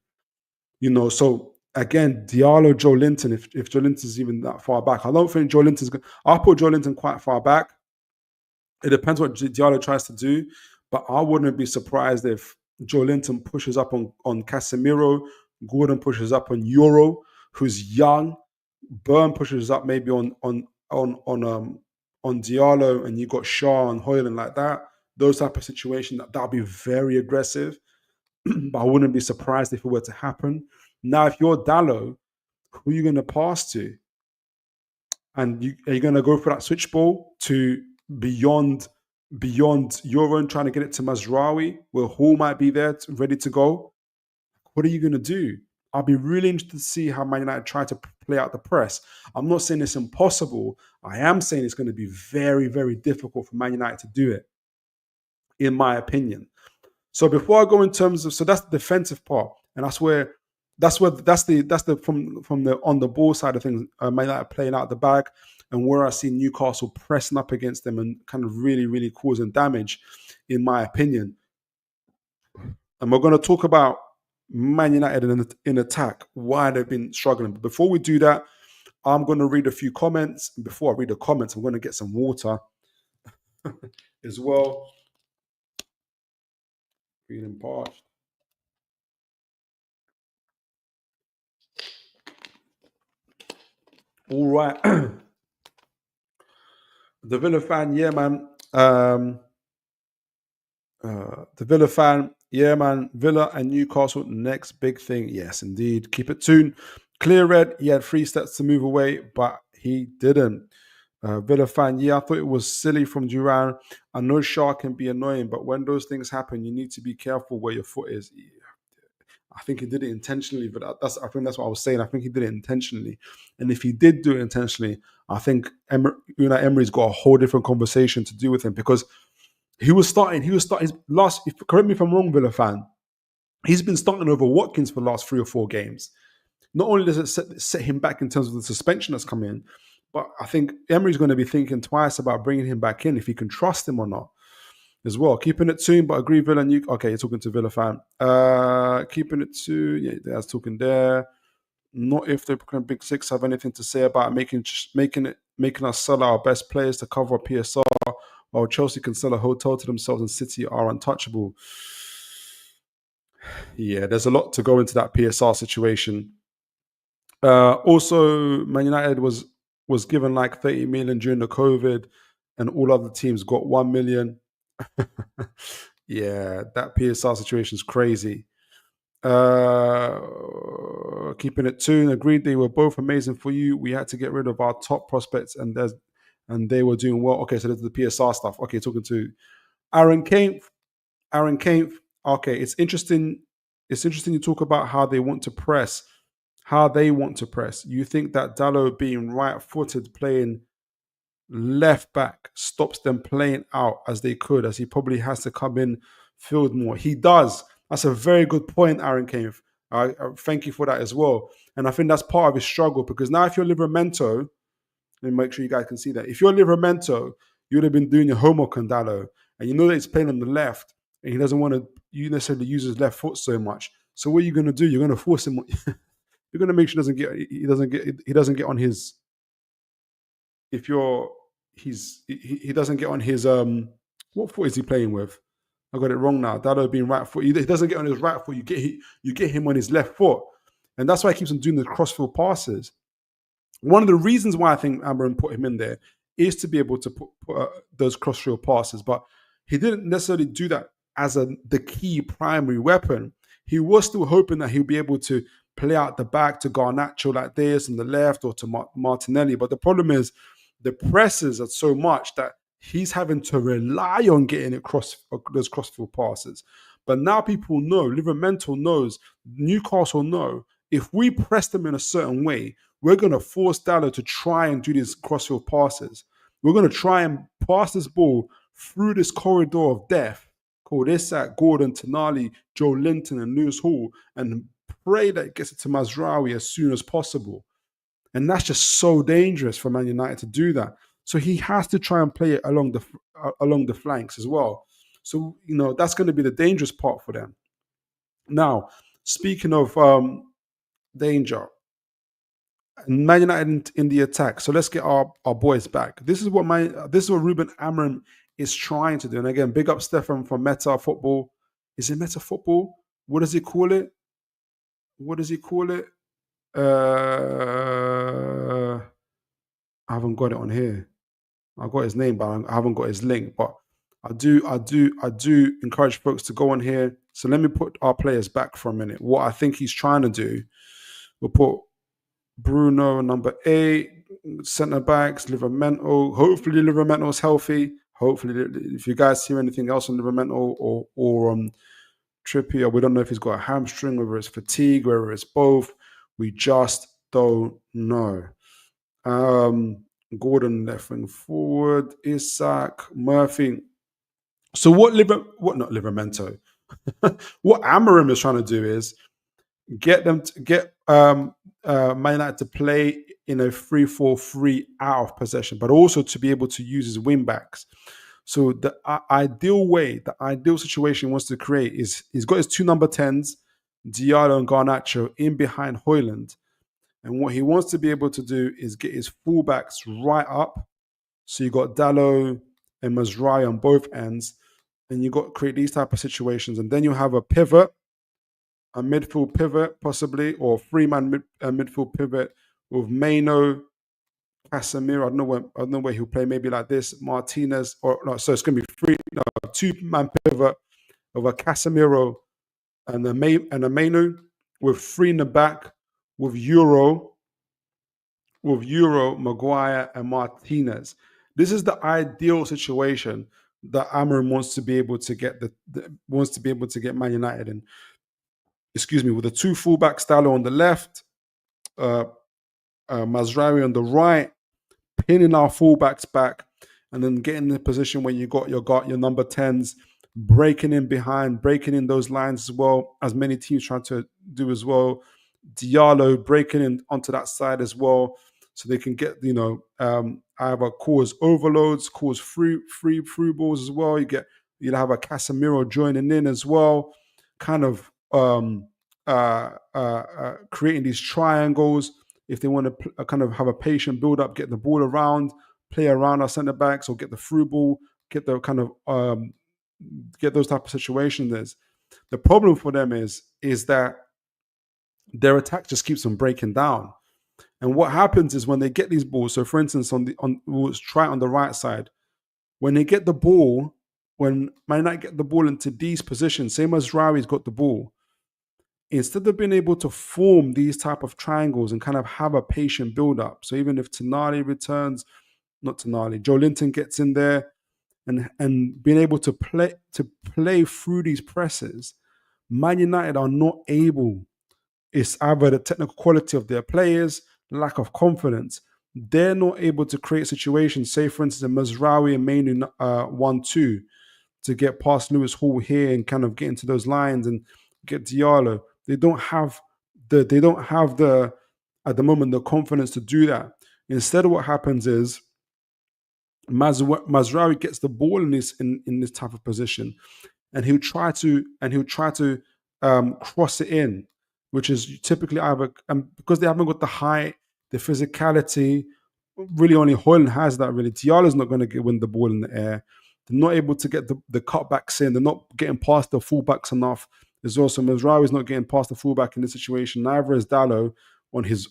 So again, Diallo, Joe Linton, if Joe Linton's even that far back. I don't think Joe Linton's going to... I'll put Joe Linton quite far back. It depends what Diallo tries to do, but I wouldn't be surprised if Joe Linton pushes up on Casemiro, Gordon pushes up on Euro, who's young, Burn pushes up maybe on Diallo, and you got Shaw and Hoyland like that. Those type of situations, that'll be very aggressive. But I wouldn't be surprised if it were to happen. Now, if you're Dallo, who are you going to pass to? And are you going to go for that switch ball to beyond Euro and trying to get it to Mazraoui, where Hall might be there ready to go? What are you going to do? I'll be really interested to see how Man United try to play out the press. I'm not saying it's impossible. I am saying it's going to be very, very difficult for Man United to do it, in my opinion. So before I go in terms of, so that's the defensive part, and that's the from the on the ball side of things, Man United playing out the back, and where I see Newcastle pressing up against them and kind of really, really causing damage, in my opinion. And we're going to talk about Man United in attack, why they've been struggling. But before we do that, I'm going to read a few comments. And before I read the comments, I'm going to get some water as well. Feeling parched. All right. The Villa fan, yeah, man. The Villa fan, yeah, man. Villa and Newcastle, next big thing. Yes, indeed. Keep it tuned. Clear red, he had 3 steps to move away, but he didn't. Villa fan, yeah, I thought it was silly from Duran. I know Shaw can be annoying, but when those things happen, you need to be careful where your foot is. Yeah. I think he did it intentionally, but I think that's what I was saying. I think he did it intentionally. And if he did do it intentionally, I think Emery's got a whole different conversation to do with him, because he was starting his last, correct me if I'm wrong, Villa fan, he's been starting over Watkins for the last 3 or 4 games. Not only does it set him back in terms of the suspension that's come in, but I think Emery's going to be thinking twice about bringing him back in, if he can trust him or not as well. Keeping it tuned, but agree Villa. Okay, you're talking to Villa fan. Keeping it to, yeah, that's talking there. Not if the Big Six have anything to say about making us sell our best players to cover PSR, while Chelsea can sell a hotel to themselves and City are untouchable. Yeah, there's a lot to go into that PSR situation. Also, Man United was given like 30 million during the COVID, and all other teams got 1 million. Yeah, that PSR situation is crazy. Keeping it tuned, agreed they were both amazing for you. We had to get rid of our top prospects, and they were doing well. Okay, so there's the PSR stuff. Okay, talking to Aaron Kane. Okay, it's interesting. It's interesting you talk about how they want to press. You think that Dallo being right-footed playing left back stops them playing out as they could, as he probably has to come in field more. He does. That's a very good point, Aaron Cave. I thank you for that as well. And I think that's part of his struggle, because now if you're Livramento, let me make sure you guys can see that. If you're Livramento, you would have been doing your homework on Dallo, and you know that he's playing on the left, and he doesn't want to necessarily use his left foot so much. So what are you going to do? You're going to force him. You're going to make sure he doesn't get on his. If you're, he doesn't get on his what foot is he playing with? I got it wrong now. Dallo being right foot, he doesn't get on his right foot. You get him on his left foot, and that's why he keeps on doing the crossfield passes. One of the reasons why I think Amberin put him in there is to be able to put those crossfield passes, but he didn't necessarily do that as the key primary weapon. He was still hoping that he'll be able to play out the back to Garnacho like this on the left, or to Martinelli. But the problem is the presses are so much that he's having to rely on getting it those crossfield passes. But now people know, Livramento knows, Newcastle know, if we press them in a certain way, we're going to force Dallo to try and do these crossfield passes. We're going to try and pass this ball through this corridor of death called Isak, Gordon, Tonali, Joe Linton, and Lewis Hall, and pray that it gets it to Mazraoui as soon as possible. And that's just so dangerous for Man United to do that. So he has to try and play it along the flanks as well. So, that's going to be the dangerous part for them. Now, speaking of danger. And Man United in the attack. So let's get our boys back. This is what Ruben Amorim is trying to do. And again, big up Stefan from Meta Football. Is it Meta Football? What does he call it? What does he call it? I haven't got it on here. I got his name, but I haven't got his link. But I do encourage folks to go on here. So let me put our players back for a minute. What I think he's trying to do, we'll put Bruno number 8, centre backs, Livramento. Hopefully Livramento is healthy. Hopefully, if you guys hear anything else on Livramento or Trippier, we don't know if he's got a hamstring, whether it's fatigue, whether it's both. We just don't know. Gordon left wing forward, Isak, Murphy. So what not Livramento? What Amorim is trying to do is get Man United to play in a 3-4-3 out of possession, but also to be able to use his wing backs. So the ideal situation he wants to create is he's got his 2 number 10s, Diallo and Garnacho, in behind Højlund. And what he wants to be able to do is get his fullbacks right up. So you got Dalot and Mazraoui on both ends, and you got to create these type of situations. And then you have a pivot, a midfield pivot possibly, or 3-man midfield pivot with Maino, Casemiro. I don't know where he'll play. Maybe like this, Martinez, or no. So it's going to be 2-man pivot of a Casemiro and a Maino with 3 in the back with Euro, Maguire, and Martinez. This is the ideal situation that Amorim wants to be able to get Man United in. Excuse me, with the 2 fullbacks, Dalot on the left, Mazraoui on the right, pinning our fullbacks back, and then getting in the position where you got your number 10s, breaking in behind, breaking in those lines as well, as many teams try to do as well. Diallo breaking in onto that side as well, so they can get either cause overloads, cause free balls as well. You'll have a Casemiro joining in as well, kind of creating these triangles. If they want to kind of have a patient build up, get the ball around, play around our centre backs, or get the through ball, get the kind of get those type of situations. The problem for them is that their attack just keeps on breaking down. And what happens is when they get these balls, so for instance, we'll try it on the right side. When they get the ball, when Man United get the ball into these positions, same as Rawi's got the ball, instead of being able to form these type of triangles and kind of have a patient build-up, so even if Joe Linton gets in there and being able to play through these presses, Man United are not able. It's either the technical quality of their players, lack of confidence. They're not able to create situations, say for instance, Mazraoui and Mainu 1-2, to get past Lewis Hall here and kind of get into those lines and get Diallo. They don't have the at the moment the confidence to do that. Instead, what happens is Mazraoui gets the ball in this type of position, and he'll try to cross it in, which is typically either because they haven't got the height, the physicality. Really, only Højlund has that. Really, Diallo's not going to win the ball in the air. They're not able to get the cutbacks in. They're not getting past the fullbacks enough. There's also Mazraoui is not getting past the fullback in this situation. Neither is Dalot on his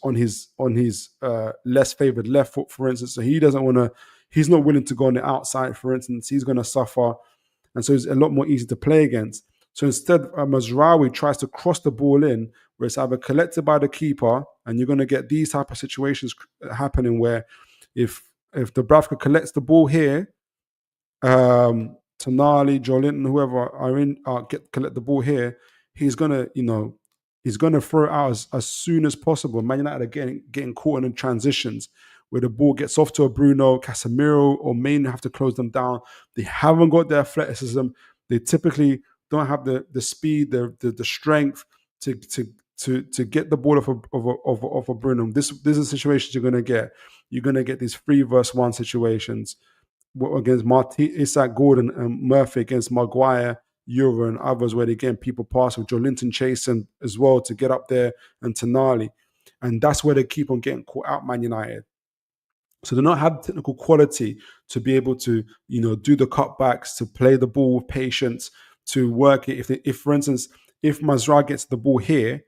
less favored left foot, for instance. So he doesn't want to. He's not willing to go on the outside, for instance. He's going to suffer, and so it's a lot more easy to play against. So instead, Mazraoui tries to cross the ball in, where it's either collected by the keeper, and you're going to get these type of situations happening where if Dubravka collects the ball here, Tonali, Joe Linton, whoever collect the ball here, he's gonna throw it out as soon as possible. Man United are getting caught in the transitions where the ball gets off to a Bruno, Casemiro, or Maine have to close them down. They haven't got the athleticism. They typically don't have the speed, the strength to get the ball off a Bruno. This is a situation you're going to get. You're going to get these 3-versus-1 situations against Isak, Gordon, and Murphy against Maguire Euro and others where, again, people pass with Joe Linton chasing as well to get up there, and Tonali. And that's where they keep on getting caught out, Man United. So they don't have the technical quality to be able to, do the cutbacks, to play the ball with patience, to work it. If for instance, if Mazraoui gets the ball here,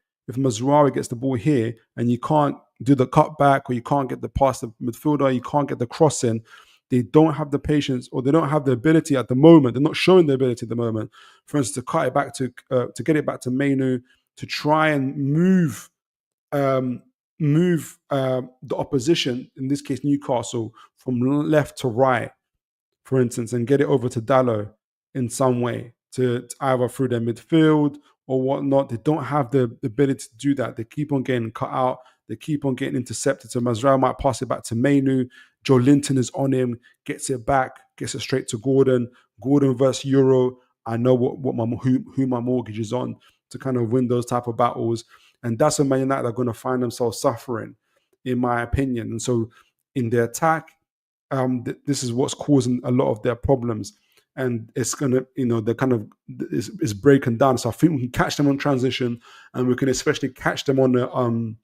and you can't do the cutback, or you can't get the pass the midfielder, you can't get the crossing, they don't have the patience, or they don't have the ability at the moment. They're not showing the ability at the moment, for instance, to cut it back to get it back to Menu, to try and um, move the opposition, in this case Newcastle, from left to right, for instance, and get it over to Dallo in some way, to either through their midfield or whatnot. They don't have the ability to do that. They keep on getting cut out. They keep on getting intercepted. So Mazraoui might pass it back to Mainu. Joe Linton is on him, gets it back, gets it straight to Gordon. Gordon versus Euro. I know who my mortgage is on, to kind of win those type of battles. And that's when Man United are going to find themselves suffering, in my opinion. And so in the attack, this is what's causing a lot of their problems. And it's going to, they're kind of, it's breaking down. So I think we can catch them on transition, and we can especially catch them on the,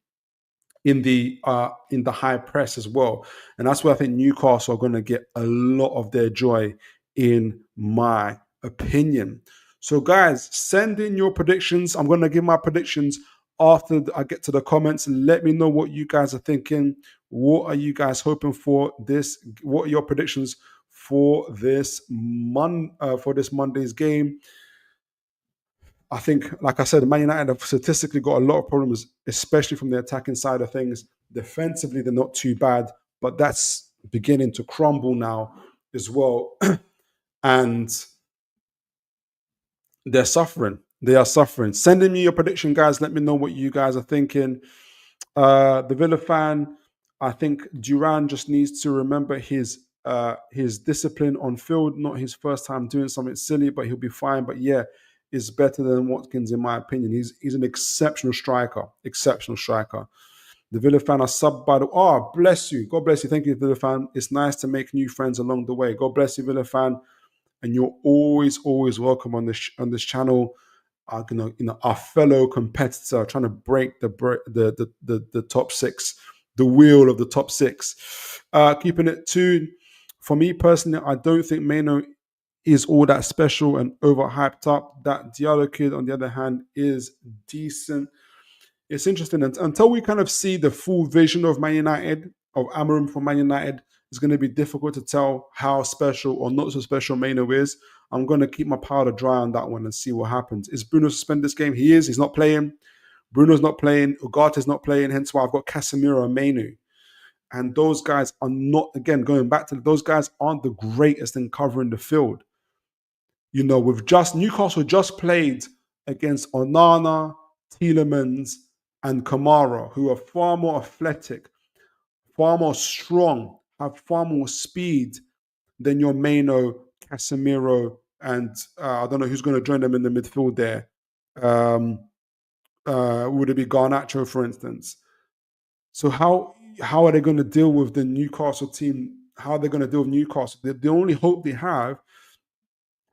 in the high press as well. And that's where I think Newcastle are going to get a lot of their joy, in my opinion. So guys, send in your predictions. I'm going to give my predictions after I get to the comments, and let me know what you guys are thinking. What are you guys hoping for this? What are your predictions for this Monday's game? I think, like I said, Man United have statistically got a lot of problems, especially from the attacking side of things. Defensively, they're not too bad, but that's beginning to crumble now as well. And they're suffering. They are suffering. Send in me your prediction, guys. Let me know what you guys are thinking. The Villa fan, I think Duran just needs to remember his discipline on field. Not his first time doing something silly, but he'll be fine. But yeah, is better than Watkins, in my opinion. He's an exceptional striker. Exceptional striker. The Villa fan are subbed by the... Oh, bless you. God bless you. Thank you, Villa fan. It's nice to make new friends along the way. God bless you, Villa fan. And you're always welcome on this channel. Our fellow competitor trying to break the top six, the wheel of the top six. Keeping it tuned. For me personally, I don't think Meno is all that special and overhyped up. That Diallo kid, on the other hand, is decent. It's interesting. Until we kind of see the full vision of Man United, of Amorim for Man United, it's going to be difficult to tell how special or not so special Meno is. I'm going to keep my powder dry on that one and see what happens. Is Bruno suspended this game? He is. He's not playing. Bruno's not playing. Ugarte's not playing. Hence why I've got Casemiro and Menu. And those guys are not, again, going back to those guys aren't the greatest in covering the field. Newcastle just played against Onana, Tielemans, and Kamara, who are far more athletic, far more strong, have far more speed than your Meno, Casemiro, and I don't know who's going to join them in the midfield there. Would it be Garnacho, for instance? So how are they going to deal with the Newcastle team? How are they going to deal with Newcastle? The only hope they have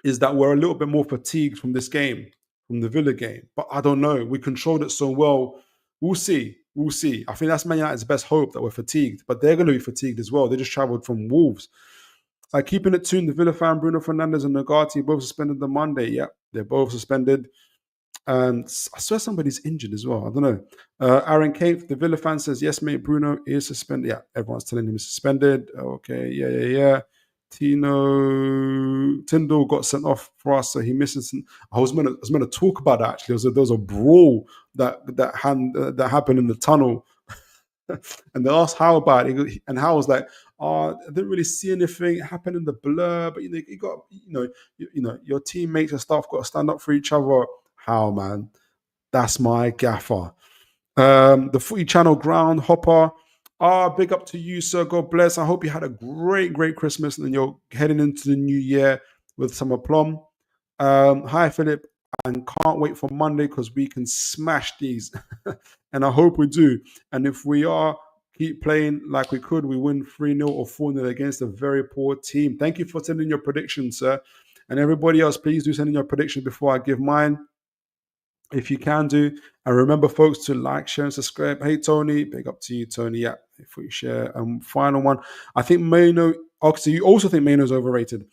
is that we're a little bit more fatigued from this game, from the Villa game. But I don't know. We controlled it so well. We'll see. I think that's Man United's best hope, that we're fatigued. But they're going to be fatigued as well. They just travelled from Wolves. Keeping it tuned, the Villa fan, Bruno Fernandes and Nagati, both suspended on Monday. Yep, they're both suspended. And I swear somebody's injured as well. I don't know. Aaron Cape, the Villa fan, says, yes, mate, Bruno is suspended. Yeah, everyone's telling him he's suspended. Okay, yeah. Tyndall got sent off for us, so he misses. I was meant to talk about that, actually. There was a brawl that happened in the tunnel. And they asked How about it, and How was like, I didn't really see anything happen in the blur, but you got, your teammates and stuff got to stand up for each other. How, man? That's my gaffer. The Footy Channel Ground Hopper. Big up to you, sir. God bless. I hope you had a great Christmas, and you're heading into the new year with some aplomb. Hi, Philip. And can't wait for Monday because we can smash these. And I hope we do. And if we keep playing like we could, we win 3-0 or 4-0 against a very poor team. Thank you for sending your predictions, sir. And everybody else, please do send in your predictions before I give mine, if you can do. And remember, folks, to like, share, and subscribe. Hey, Tony, big up to you, Tony. Yeah, if we share. Final one. I think Maino. Actually, you also think Maino's overrated.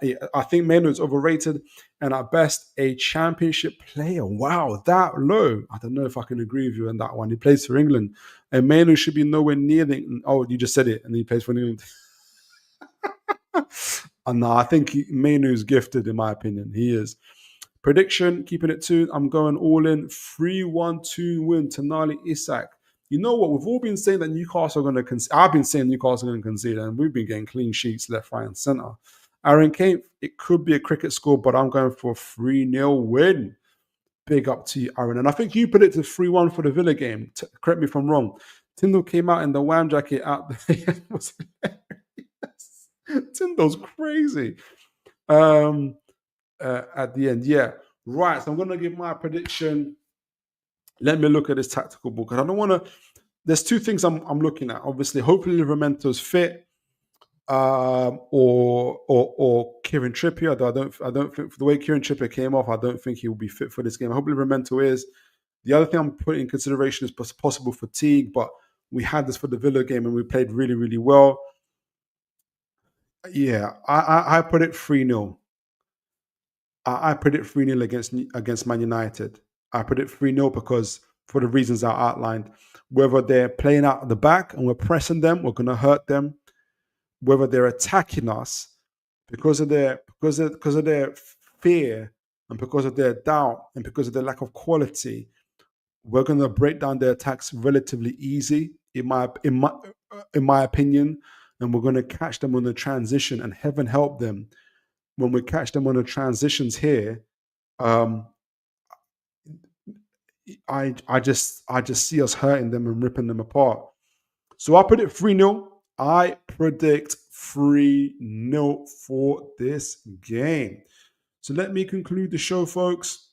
Yeah, I think Maino is overrated, and at best, a championship player. Wow, that low. I don't know if I can agree with you on that one. He plays for England, and Maino should be nowhere near the. Oh, you just said it, and he plays for England. No, I think Mainu's gifted, in my opinion. He is. Prediction, keeping it 2. I'm going all in. 3-1-2 win. Tonali Isak. You know what? We've all been saying that Newcastle are going to concede. I've been saying Newcastle are going to concede, and we've been getting clean sheets left, right, and centre. Aaron Kane, it could be a cricket score, but I'm going for a 3-0 win. Big up to you, Aaron. And I think you predicted 3-1 for the Villa game. Correct me if I'm wrong. Tyndall came out in the wham jacket out there. Was hilarious. Tyndall's crazy. At the end, yeah. Right, so I'm going to give my prediction. Let me look at this tactical book. And I don't want to... There's 2 things I'm looking at. Obviously, hopefully Livermento's fit. Or Kieran Trippier. I don't think, for the way Kieran Trippier came off, I don't think he will be fit for this game. Hopefully Livermento is. The other thing I'm putting in consideration is possible fatigue, but we had this for the Villa game and we played really, really well. Yeah, I predict 3-0. I predict 3-0 against Man United. I predict 3-0 because, for the reasons I outlined, whether they're playing out at the back and we're pressing them, we're going to hurt them. Whether they're attacking us because of their fear and because of their doubt and because of their lack of quality, we're going to break down their attacks relatively easy, in my opinion, and we're going to catch them on the transition. And heaven help them when we catch them on the transitions here. I just see us hurting them and ripping them apart. So I predict 3-0. I predict 3-0 for this game. So let me conclude the show, folks.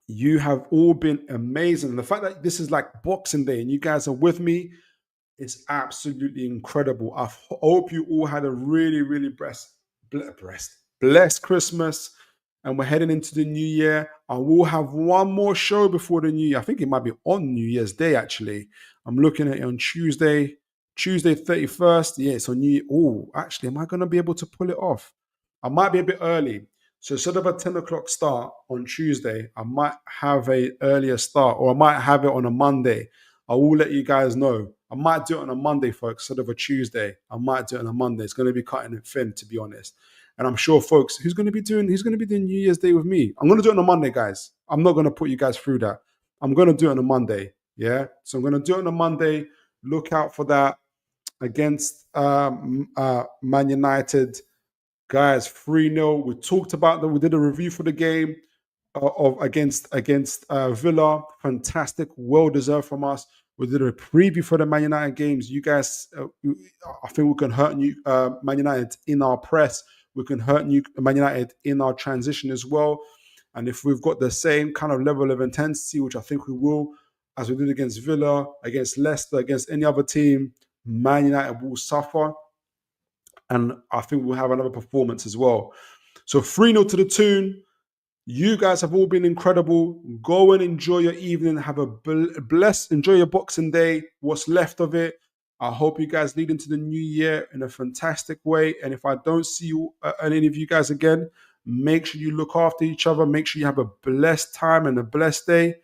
You have all been amazing. The fact that this is like Boxing Day and you guys are with me is absolutely incredible. I hope you all had a really, really blessed Christmas. And we're heading into the new year. I will have one more show before the new year. I think it might be on New Year's Day, actually. I'm looking at it on Tuesday 31st. Yeah, it's on New Year. Oh, actually, am I going to be able to pull it off? I might be a bit early. So instead of a 10 o'clock start on Tuesday, I might have a earlier start, or I might have it on a Monday. I will let you guys know. I might do it on a Monday, folks, instead of a Tuesday. I might do it on a Monday. It's going to be cutting it thin, to be honest. And I'm sure, folks, who's going to be doing New Year's Day with me? I'm going to do it on a Monday, guys. I'm not going to put you guys through that. I'm going to do it on a Monday. Yeah. So I'm going to do it on a Monday. Look out for that against Man United. Guys, 3-0. We talked about that. We did a review for the game against Villa. Fantastic. Well deserved from us. We did a preview for the Man United games. You guys, I think we can hurt Man United in our press. We can hurt Man United in our transition as well. And if we've got the same kind of level of intensity, which I think we will, as we did against Villa, against Leicester, against any other team, Man United will suffer. And I think we'll have another performance as well. So 3-0 to the Toon. You guys have all been incredible. Go and enjoy your evening. Have a enjoy your Boxing Day, what's left of it. I hope you guys lead into the new year in a fantastic way. And if I don't see you, any of you guys again, make sure you look after each other. Make sure you have a blessed time and a blessed day.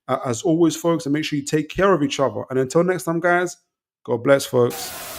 As always, folks, and make sure you take care of each other. And until next time, guys, God bless, folks.